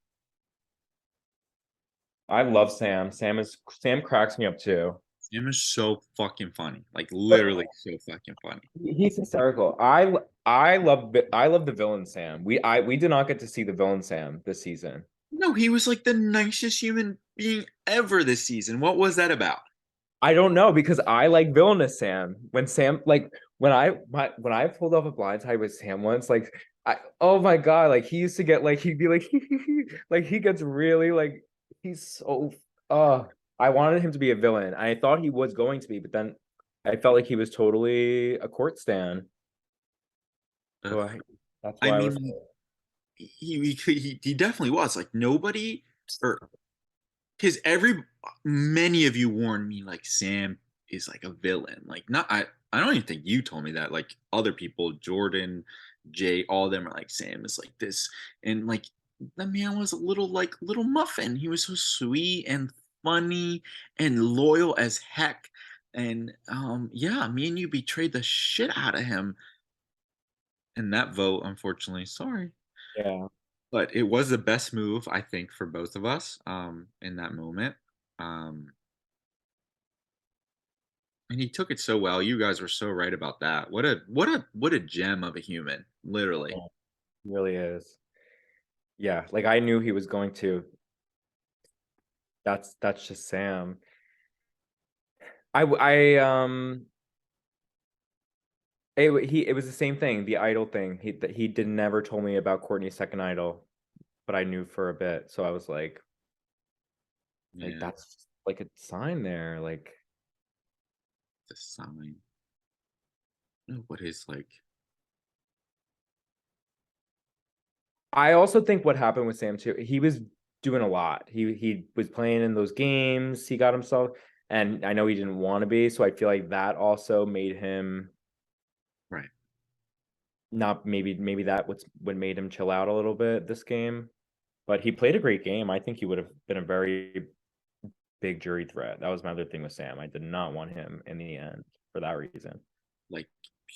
I love Sam. Sam cracks me up too. Sam is so fucking funny. Like But literally so fucking funny. he's hysterical. I love the villain Sam. We did not get to see the villain Sam this season. No, he was like the nicest human being ever this season. What was that about? I don't know because I like villainous Sam. When Sam like when I pulled off a blind tie with Sam once, like oh my god, like he used to get like he'd be like like he gets really like he's so I wanted him to be a villain. I thought he was going to be, but then I felt like he was totally a court stan. So Ugh. that's I why I was mean, he definitely was like nobody or because many of you warned me like Sam is like a villain. Like not I don't even think you told me that. Like other people, Jordan, Jay, all of them are like Sam is like this, and like the man was a little like little muffin. He was so sweet and funny and loyal as heck. And yeah, me and you betrayed the shit out of him in that vote, unfortunately. Sorry. yeah. But it was the best move, I think, for both of us in that moment. Um, and he took it so well. You guys were so right about that. What a gem of a human, literally. Yeah, he really is. Yeah, like I knew he was going to. That's just Sam. It was the same thing, the idol thing. He did never told me about Courtney's second idol, but I knew for a bit. So I was like Yeah, that's like a sign there. Like the sign. What is like? I also think what happened with Sam too, he was doing a lot. He was playing in those games, he got himself, and I know he didn't want to be, so I feel like that also made him Right. not maybe that what made him chill out a little bit this game. But he played a great game. I think he would have been a very big jury threat. That was my other thing with Sam. I did not want him in the end for that reason. Like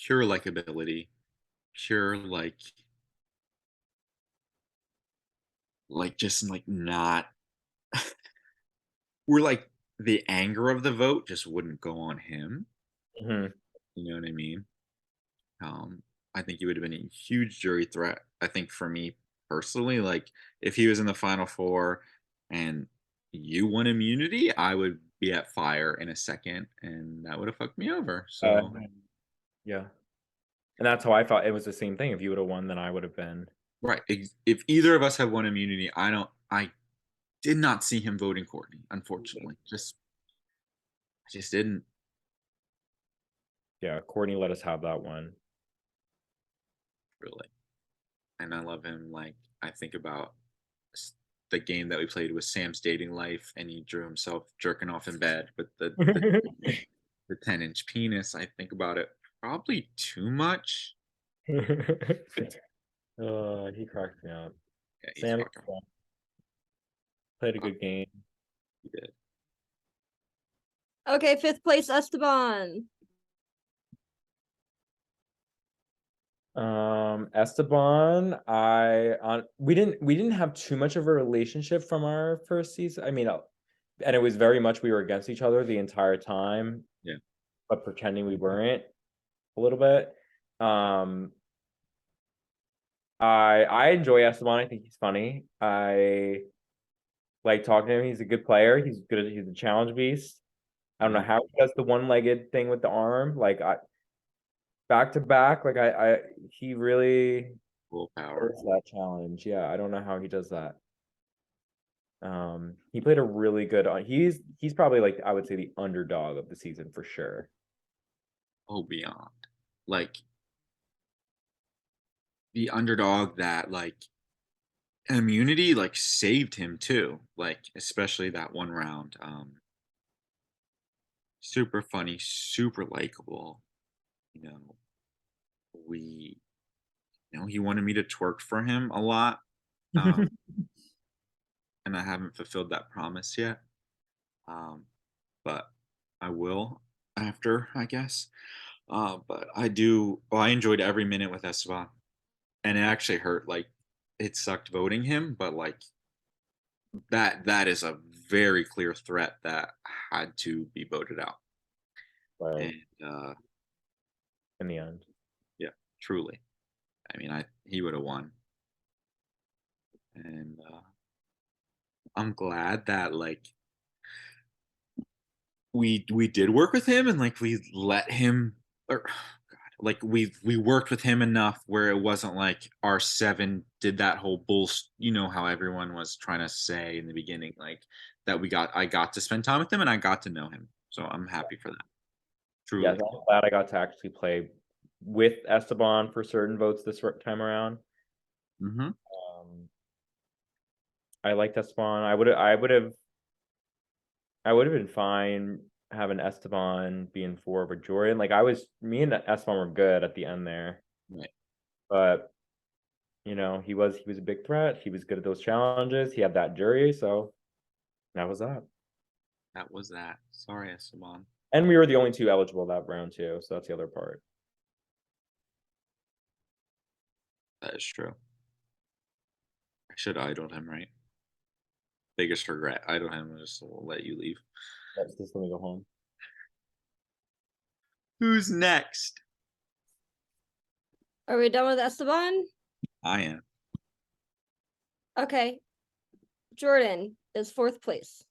pure likability, pure like just like not. We're like the anger of the vote just wouldn't go on him. Mhm. You know what I mean? Um, I think he would have been a huge jury threat. I think for me personally, like if he was in the final four and you won immunity, I would be at fire in a second, and that would have fucked me over. So Yeah. And that's how I felt. It was the same thing. If you would have won, then I would have been. right, if either of us have won immunity, I did not see him voting Courtney. Unfortunately, I just didn't Yeah, Courtney let us have that one. really, and I love him. Like I think about the game that we played with Sam's dating life, and he drew himself jerking off in bed with the the 10-inch penis. I think about it probably too much. He cracked me up. Yeah, he's Sam fucking. played a good game. He did. Okay, fifth place, Esteban. Esteban, we didn't have too much of a relationship from our first season. I mean, and it was very much we were against each other the entire time. Yeah. But pretending we weren't a little bit. I enjoy Esteban. I think he's funny. I like talking to him. He's a good player. He's a challenge beast. I don't know how he does the one-legged thing with the arm. Like back to back. Like he really Full power. does that challenge. Yeah, I don't know how he does that. He played a really good on. He's probably like I would say the underdog of the season for sure. Oh, beyond. Like the underdog that like immunity like saved him too. Like especially that one round. Super funny, super likable. You know, we he wanted me to twerk for him a lot. Um, and I haven't fulfilled that promise yet. But I will after, I guess. But I do. Well, I enjoyed every minute with Esteban, and it actually hurt. Like, it sucked voting him, but like that is a very clear threat that had to be voted out. Right. And In the end. yeah, truly. I mean, he would have won, and I'm glad that like we did work with him and like we let him or God, like we worked with him enough where it wasn't like our seven did that whole you know how everyone was trying to say in the beginning like that I got to spend time with him and I got to know him, so I'm happy for that, Yeah, truly. I'm glad I got to actually play with Esteban for certain votes this time around. Mm-hmm. I liked Esteban. I would have been fine having Esteban being 4 over Jordan. Like me and Esteban were good at the end there. Right. But he was a big threat. He was good at those challenges. He had that jury, so that was that. That was that. Sorry, Esteban. And we were the only two eligible that round too, so that's the other part. That is true. I should have idled him, right? Biggest regret. Idle him and just let you leave. Let's just let me go home. Who's next? Are we done with Esteban? I am. Okay. Jordan is fourth place.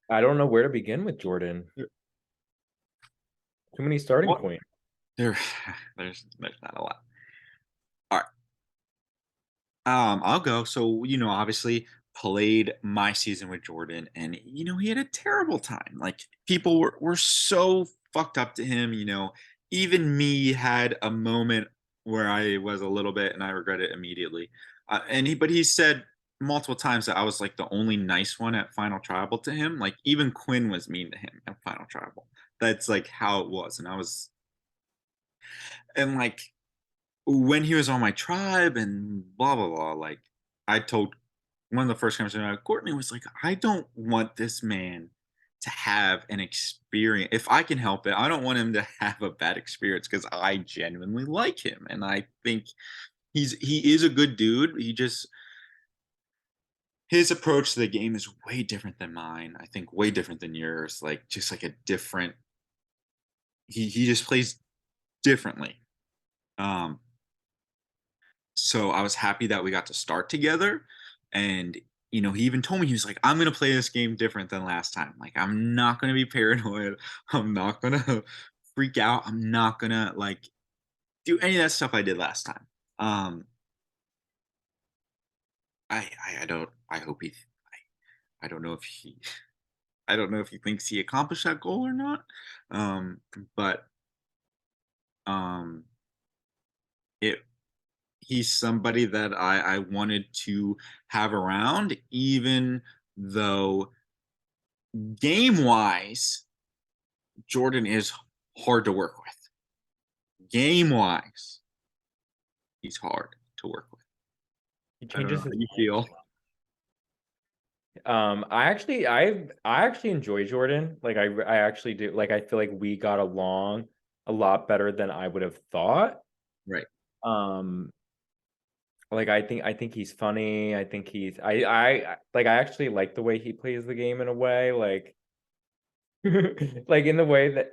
I don't know where to begin with Jordan. Too many starting points. There's not a lot. All right. I'll go. So, obviously played my season with Jordan and he had a terrible time. Like people were so fucked up to him, even me had a moment where I was a little bit and I regret it immediately. But he said multiple times that I was like the only nice one at Final Tribal to him. Like even Quinn was mean to him at Final Tribal. That's like how it was. And like when he was on my tribe and blah blah blah, like I told one of the first conversations Courtney was like, I don't want this man to have an experience. If I can help it, I don't want him to have a bad experience because I genuinely like him and I think he is a good dude. His approach to the game is way different than mine. I think way different than yours. Like just like a different. He just plays differently. So I was happy that we got to start together. And, he even told me, he was like, I'm going to play this game different than last time. Like, I'm not going to be paranoid. I'm not going to freak out. I'm not going to, like, do any of that stuff I did last time. I don't, I hope I don't know if I don't know if he thinks he accomplished that goal or not. But, um, it, he's somebody that I wanted to have around, even though game wise, Jordan is hard to work with. Game wise, he's hard to work with. He I don't know changes how his you feel. I actually enjoy Jordan. Like I actually do. Like I feel like we got along a lot better than I would have thought. Right. Um, like I think he's funny. I think I actually like the way he plays the game in a way. Like like in the way that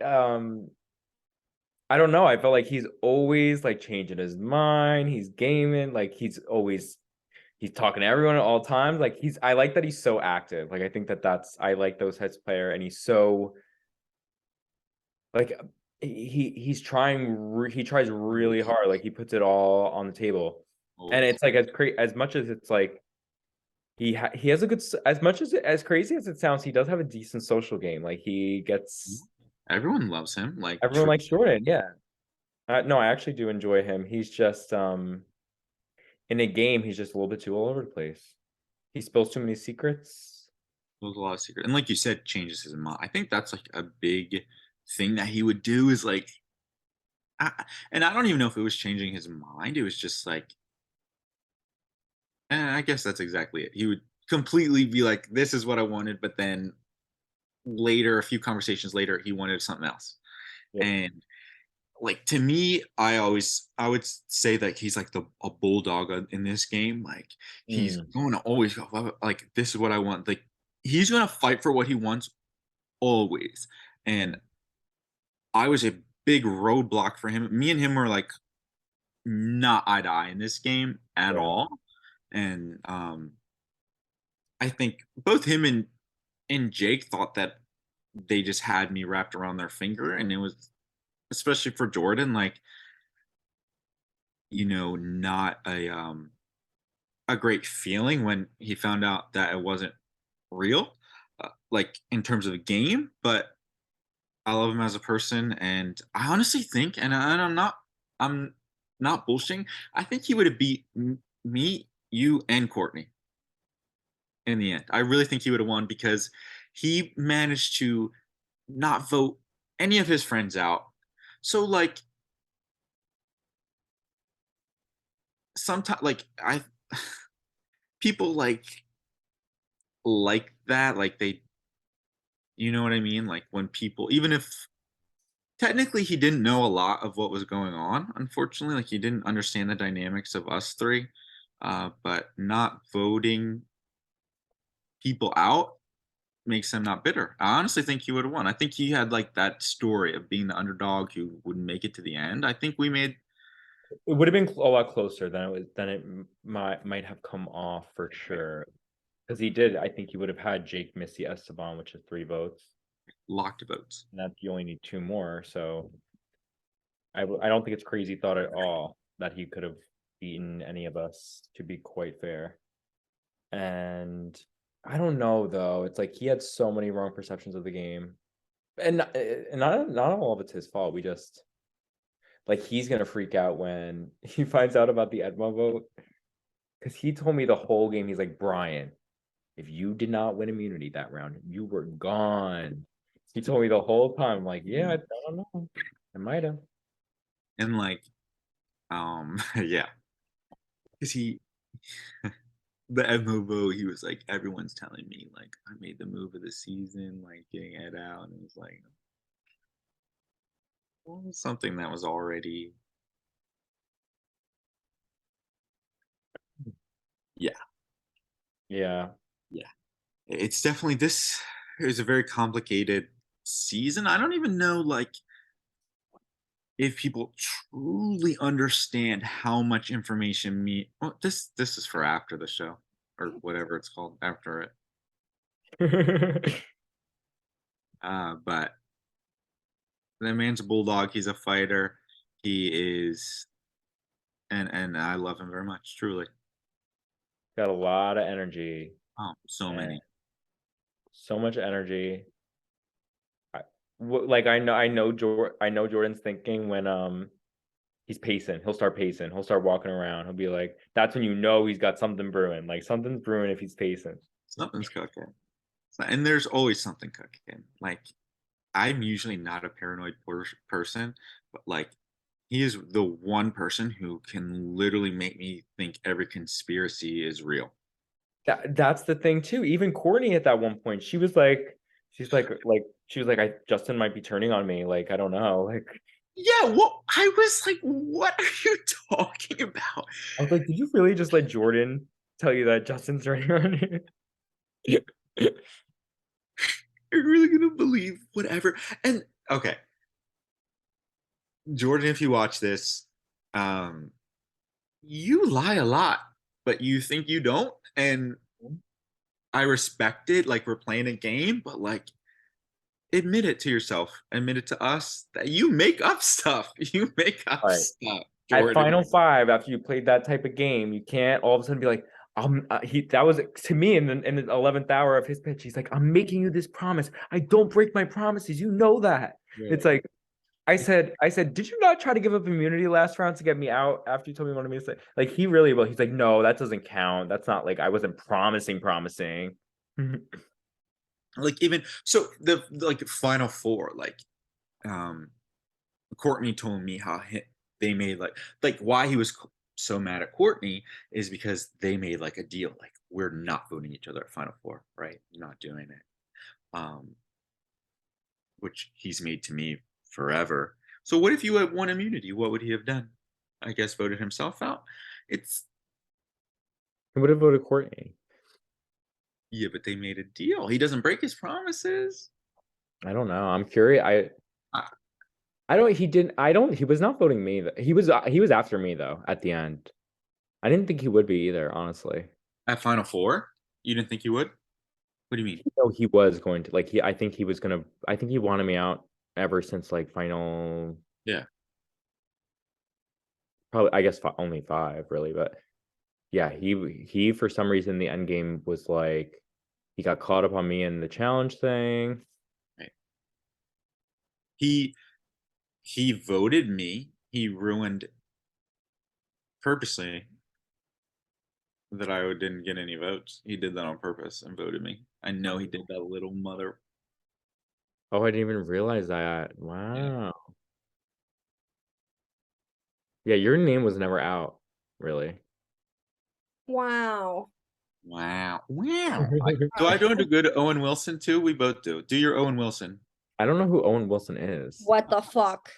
I don't know. I felt like he's always like changing his mind. He's gaming. Like he's talking to everyone at all times. Like I like that he's so active. Like I think I like those types of player, and he's so like he tries really hard. Like he puts it all on the table, and Always. it's like as much as it's like he has a good as much as crazy as it sounds. He does have a decent social game. Like he gets Everyone loves him. Like everyone likes Jordan. Yeah. No, I actually do enjoy him. He's just in a game, he's just a little bit too all over the place. He spills too many secrets. there's a lot of secret. And like you said, changes his mind. I think that's like a big thing that he would do is like and I don't even know if it was changing his mind. It was just like I guess that's exactly it. He would completely be like, this is what I wanted, but then later, a few conversations later, he wanted something else. Yep. And like to me, I would say that he's like a bulldog in this game. Like he's Mm, going to always go like this is what I want. Like he's going to fight for what he wants always. And I was a big roadblock for him. Me and him were like not eye to eye in this game at yeah. all. And I think both him and Jake thought that they just had me wrapped around their finger, and it was especially for Jordan, like not a great feeling when he found out that it wasn't real, like in terms of the game. But I love him as a person, and I honestly think, and I'm not bullshitting. I think he would have beat me, you, and Courtney in the end. I really think he would have won because he managed to not vote any of his friends out. So like sometimes like I people like that, like they you know what I mean? Like when people even if technically he didn't know a lot of what was going on, unfortunately, like he didn't understand the dynamics of us three. But not voting people out makes him not bitter. I honestly think he would have won. I think he had like that story of being the underdog who wouldn't make it to the end. I think we made It would have been a lot closer than it might have come off for sure. Because he did, I think he would have had Jake, Missy, Esteban, which is 3 votes, locked votes. and that you only need 2 more. So I don't think it's crazy thought at all that he could have beaten any of us. To be quite fair, and I don't know though. It's like he had so many wrong perceptions of the game, and not all of it's his fault. We just like he's gonna freak out when he finds out about the Edmo vote because he told me the whole game. He's like, Brian, if you did not win immunity that round, you were gone. He told me the whole time, like, yeah, I don't know. I might have. And like yeah. Because the Edmo vote, he was like, everyone's telling me like I made the move of the season, like getting Ed out, and it was like well, something that was already yeah, Yeah. yeah. It's definitely this is a very complicated season. I don't even know like if people truly understand how much information me well, this is for after the show or whatever it's called after it. But that man's a bulldog. He's a fighter. He is, and I love him very much. Truly. Got a lot of energy Oh, so and many. so much energy. I, like I know Jordan's thinking when he's pacing. He'll start pacing. He'll start walking around. He'll be like, that's when you know he's got something brewing. Like something's brewing if he's pacing. Something's cooking. And there's always something cooking. Like, I'm usually not a paranoid person, but like, he is the one person who can literally make me think every conspiracy is real. That's the thing too. Even Courtney at that one point, she was like, Justin might be turning on me. Like, I don't know. Like, Yeah, well, I was like, what are you talking about? I was like, did you really just let Jordan tell you that Justin's turning on you? You're really gonna believe whatever. And okay, Jordan, if you watch this, um, you lie a lot, but you think you don't. And I respect it. Like, we're playing a game, but like, admit it to yourself, admit it to us that you make up stuff. You make up Right. stuff, At Jordan. Final Five, after you played that type of game, you can't all of a sudden be like, that was to me in the 11th hour of his pitch. He's like, I'm making you this promise. I don't break my promises. You know that. Yeah. It's like, I said, did you not try to give up immunity last round to get me out after you told me you wanted me to say? Like, he really will. He's like, no, that doesn't count. That's not like I wasn't promising. Like, even so, the like Final Four, like, um, Courtney told me how they made like why he was so mad at Courtney is because they made like a deal, like, we're not voting each other at Final Four, right? Not doing it. Um, which he's made to me forever. So what if you had won immunity? What would he have done? I guess voted himself out. It's He would have voted Courtney. Yeah, but they made a deal. He doesn't break his promises. I don't know. I'm curious. I- I don't. He didn't. I don't. He was not voting me. He was. He was after me though. At the end, I didn't think he would be either. Honestly, At Final Four, you didn't think you would? What do you mean? no, he was going to like. I think he was gonna. I think he wanted me out ever since like final. Yeah. Probably. I guess only 5 really, but yeah, he for some reason the end game was like he got caught up on me in the challenge thing. Right. He voted me. He ruined purposely that I didn't get any votes. He did that on purpose and voted me. I know he did, that little mother. Oh, I didn't even realize that. Yeah. Wow. Yeah, your name was never out, really. Wow. Wow. Wow. Do I do a good Owen Wilson too? We both do. Do your Owen Wilson. I don't know who Owen Wilson is. What the fuck?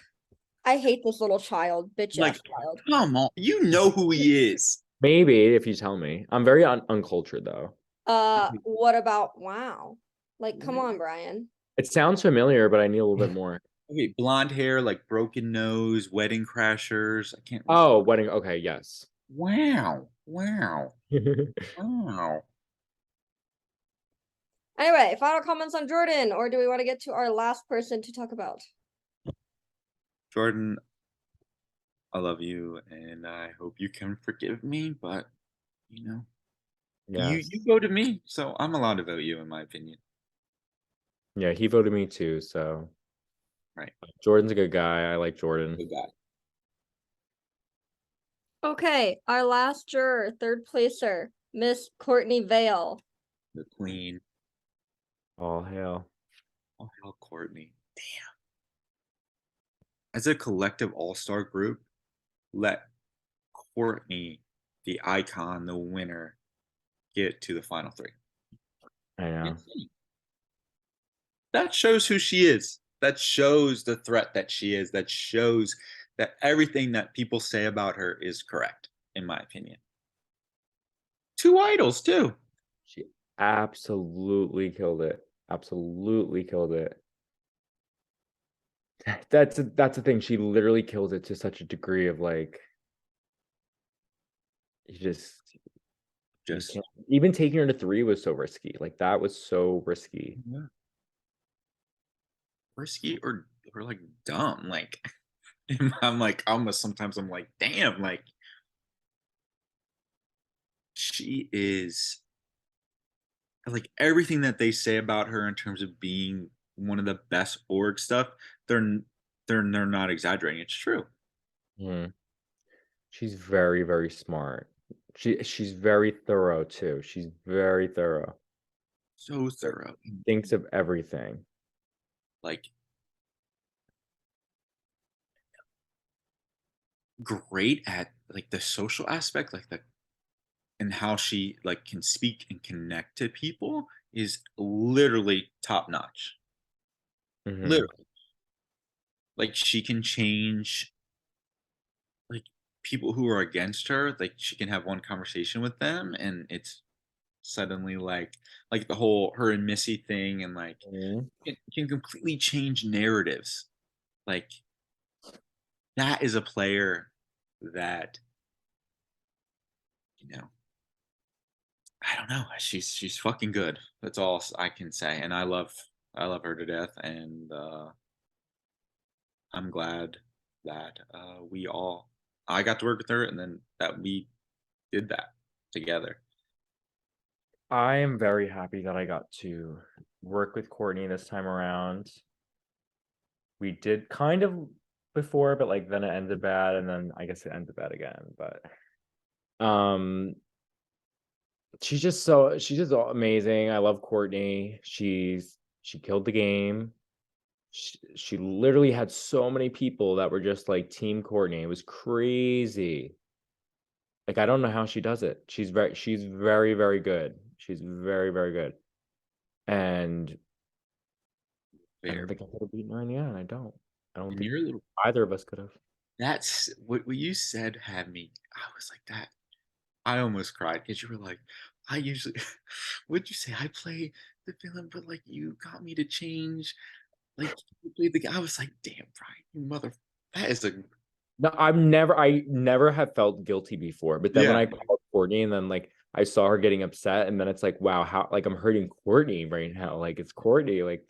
I hate this little child, bitch Like, ass child. come on. You know who he is. Maybe if you tell me. I'm very uncultured though. What about wow? Like, come on, Brian. It sounds familiar, but I need a little bit more. Okay, blonde hair, like broken nose, wedding crashers. I can't. Oh, wedding. Okay, yes. Wow. Wow. Wow. Anyway, final comments on Jordan, or do we want to get to our last person to talk about? Jordan, I love you and I hope you can forgive me, but you know, Yes. you voted me, so I'm allowed to vote you in my opinion. Yeah, he voted me too, so Right. Jordan's a good guy. I like Jordan. Good guy. Okay, our last juror, third placer, Miss Courtney Vale. The queen. All hail. Oh, hell, Courtney. Damn. As a collective all-star group, let Courtney, the icon, the winner, get to the final 3. I know. Insane. That shows who she is. That shows the threat that she is. That shows that everything that people say about her is correct, in my opinion. 2 idols, too. She absolutely killed it. Absolutely killed it. That's the thing. She literally killed it to such a degree of like you just even taking her to 3 was so risky. Like that was so risky. Yeah. Risky or like dumb. Like, I'm like, almost sometimes I'm like, damn, like, she is like everything that they say about her in terms of being one of the best org stuff, they're not exaggerating. It's true. Hmm. She's very, very smart. She's very thorough too. She's very thorough. So thorough. Thinks of everything. Like great at like the social aspect, like the and how she like can speak and connect to people is literally top notch. Hmm. Literally. Like she can change like people who are against her, like she can have one conversation with them and it's suddenly like the whole her and Missy thing and like Hmm. it can completely change narratives. Like that is a player that you know I don't know. She's fucking good. That's all I can say. And I love her to death. And I'm glad that we all I got to work with her, and then that we did that together. I am very happy that I got to work with Courtney this time around. We did kind of before, but like then it ended bad, and then I guess it ended bad again. But um, she's just amazing. I love Courtney. She killed the game. She literally had so many people that were just like Team Courtney. It was crazy. Like I don't know how she does it. She's very, very good. She's very, very good. And I don't Fair. think I could have beaten her in the end. I don't And think you're a little either of us could have. that's what you said had me. I was like that. I almost cried because you were like, I usually what'd you say? I play the villain, but like you got me to change. Like you played the guy. I was like, damn, Brian, you mother that is a No, I never have felt guilty before. But then when yeah. I called Courtney and then like I saw her getting upset, and then it's like, wow, how like I'm hurting Courtney right now. Like it's Courtney. Like,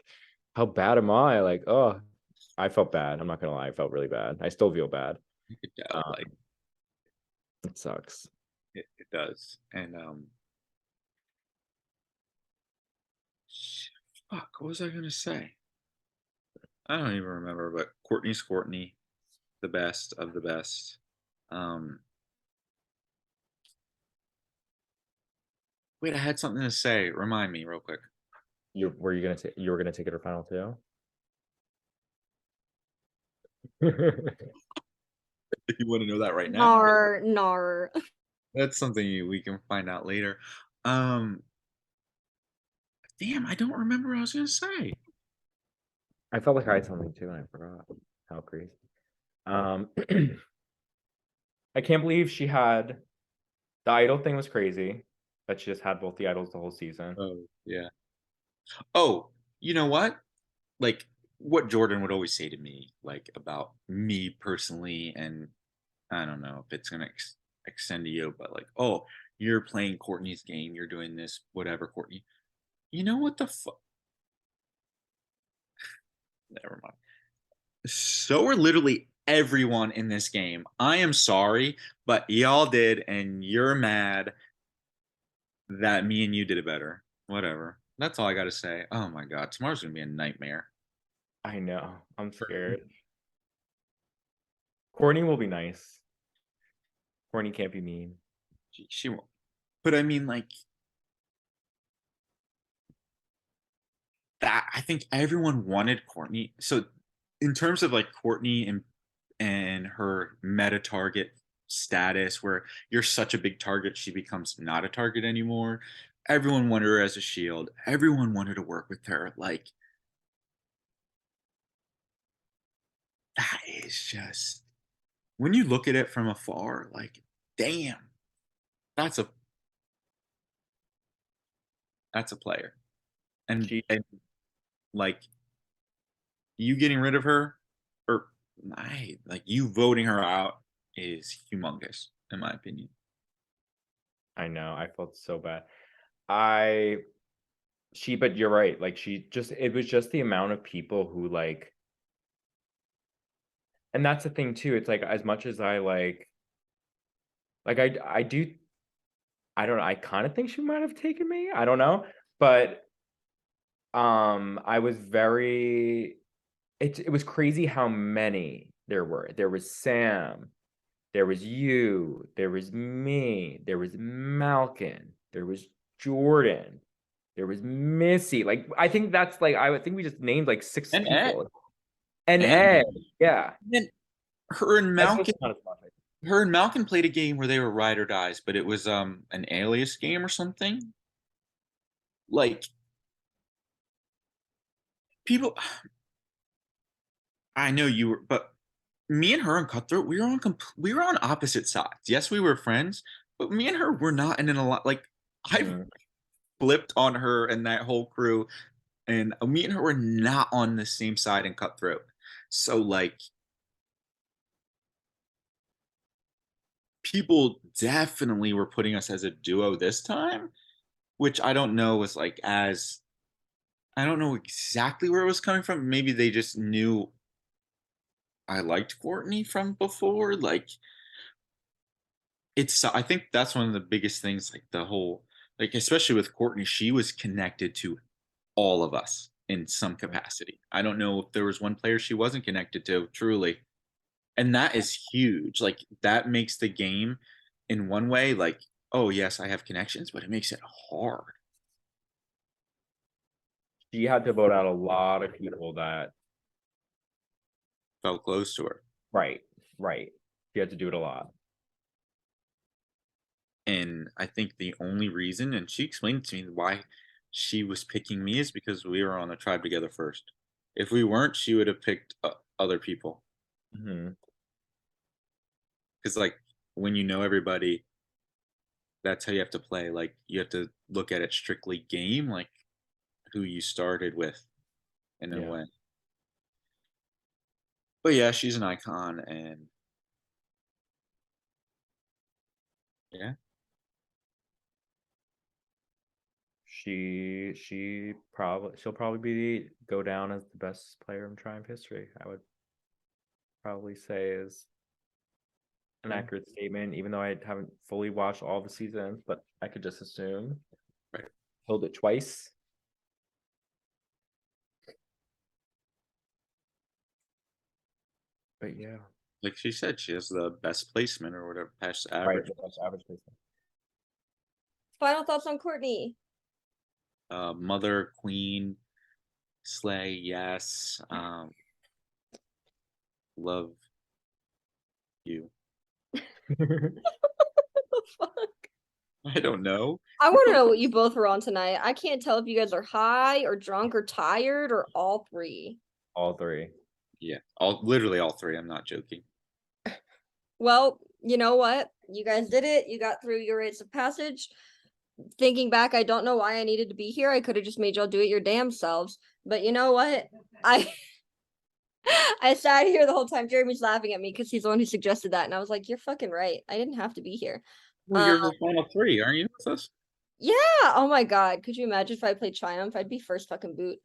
how bad am I? Like, oh, I felt bad. I'm not gonna lie, I felt really bad. I still feel bad. You could tell, Um, like it sucks. it does. And fuck, what was I gonna say? I don't even remember, but Courtney's Courtney, the best of the best. Um, wait, I had something to say. Remind me real quick. You were gonna take it to final two? You want to know that right now? Nar, nar. That's something we can find out later. Um, damn, I don't remember what I was gonna say. I felt like I had something too, and I forgot. How crazy. Um, I can't believe she had the idol thing was crazy. That she just had both the idols the whole season. Oh, yeah. Oh, you know what? Like what Jordan would always say to me, like about me personally, and I don't know if it's gonna extend to you, but like, oh, you're playing Courtney's game, you're doing this, whatever, Courtney. You know what the fuck? Never mind. So are literally everyone in this game. I am sorry, but y'all did, and you're mad that me and you did it better. Whatever. That's all I gotta say. Oh my god, tomorrow's gonna be a nightmare. I know. I'm scared. Courtney will be nice. Courtney can't be mean. She won't. But I mean, like that. I think everyone wanted Courtney. So, in terms of like Courtney and her meta target status, where you're such a big target, she becomes not a target anymore. Everyone wanted her as a shield. Everyone wanted to work with her. Like that is just when you look at it from afar, like damn, that's a that's a player. She And like you getting rid of her or I like you voting her out is humongous in my opinion. I know. I felt so bad. I but you're right. Like it was just the amount of people who like, and that's the thing too. It's like as much as I like I do, I don't know. I kind of think she might have taken me. I don't know, but I was very. It was crazy how many there were. There was Sam. There was you, there was me, there was Malkin, there was Jordan, there was Missy. Like, I think that's like, I would think we just named like 6 And Ed. people. And And Ed, yeah. then her and Ed was Malkin not as much. her and Malkin played a game where they were ride or dies, but it was an alias game or something. Like people I know you were, but me and her and Cutthroat, we were on opposite sides. Yes, we were friends, but me and her were not in a lot. Like I Mhm. flipped on her and that whole crew, and me and her were not on the same side in Cutthroat. So like people definitely were putting us as a duo this time, which I don't know was like as I don't know exactly where it was coming from. Maybe they just knew I liked Courtney from before. Like I think that's one of the biggest things, like the whole like especially with Courtney, she was connected to all of us in some capacity. I don't know if there was one player she wasn't connected to, truly. And that is huge. Like that makes the game in one way like, oh yes, I have connections, but it makes it hard. She had to vote out a lot of people that, Felt close to her. right. She had to do it a lot. And I think the only reason, and she explained to me why she was picking me, is because we were on a tribe together first. If we weren't, she would have picked other people. Mhm. Because like when you know everybody, that's how you have to play. Like you have to look at it strictly game, like who you started with, in a Yeah. way. But yeah, she's an icon, and yeah, She'll probably go down as the best player in Triumph history. I would probably say is an Yeah. accurate statement, even though I haven't fully watched all the seasons, but I could just assume. Right. Killed it twice. But yeah, like she said, she has the best placement or whatever, past right. average. The best average placement. Final thoughts on Courtney? Mother, queen, slay, yes. Love you. Fuck. I don't know. I want to know what you both were on tonight. I can't tell if you guys are high or drunk or tired or all three. All three. Yeah, literally all three. I'm not joking. Well, you know what? You guys did it. You got through your rites of passage. Thinking back, I don't know why I needed to be here. I could have just made y'all do it your damn selves. But you know what? I I sat here the whole time. Jeremy's laughing at me because he's the one who suggested that, and I was like, "You're fucking right. I didn't have to be here." Well, you're the final three, aren't you with us? Yeah. Oh my god. Could you imagine if I played Triumph? I'd be first fucking boot.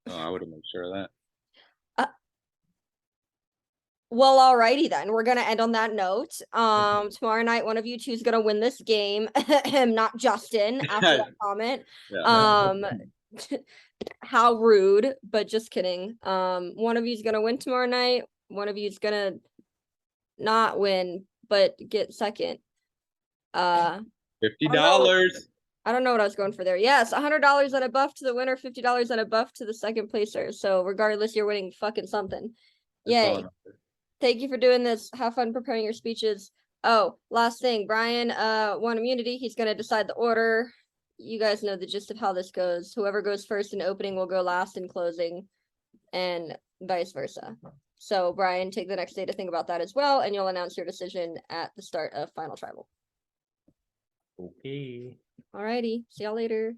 Oh, I would have made sure of that. Well, alrighty then. We're gonna end on that note. Tomorrow night, one of you two is gonna win this game. Not Justin after that comment. Yeah. Um, how rude, but just kidding. One of you's gonna win tomorrow night. One of you's gonna not win, but get second. $50. I don't know what I was going for there. Yes, $100 and a buff to the winner, $50 and a buff to the second placer. So regardless, you're winning fucking something. That's all Yay. I'm- Thank you for doing this. Have fun preparing your speeches. Oh, last thing, Brian won immunity. He's gonna decide the order. You guys know the gist of how this goes. Whoever goes first in opening will go last in closing, and vice versa. So Brian, take the next day to think about that as well, and you'll announce your decision at the start of Final Tribal. Okay. Alrighty, see y'all later.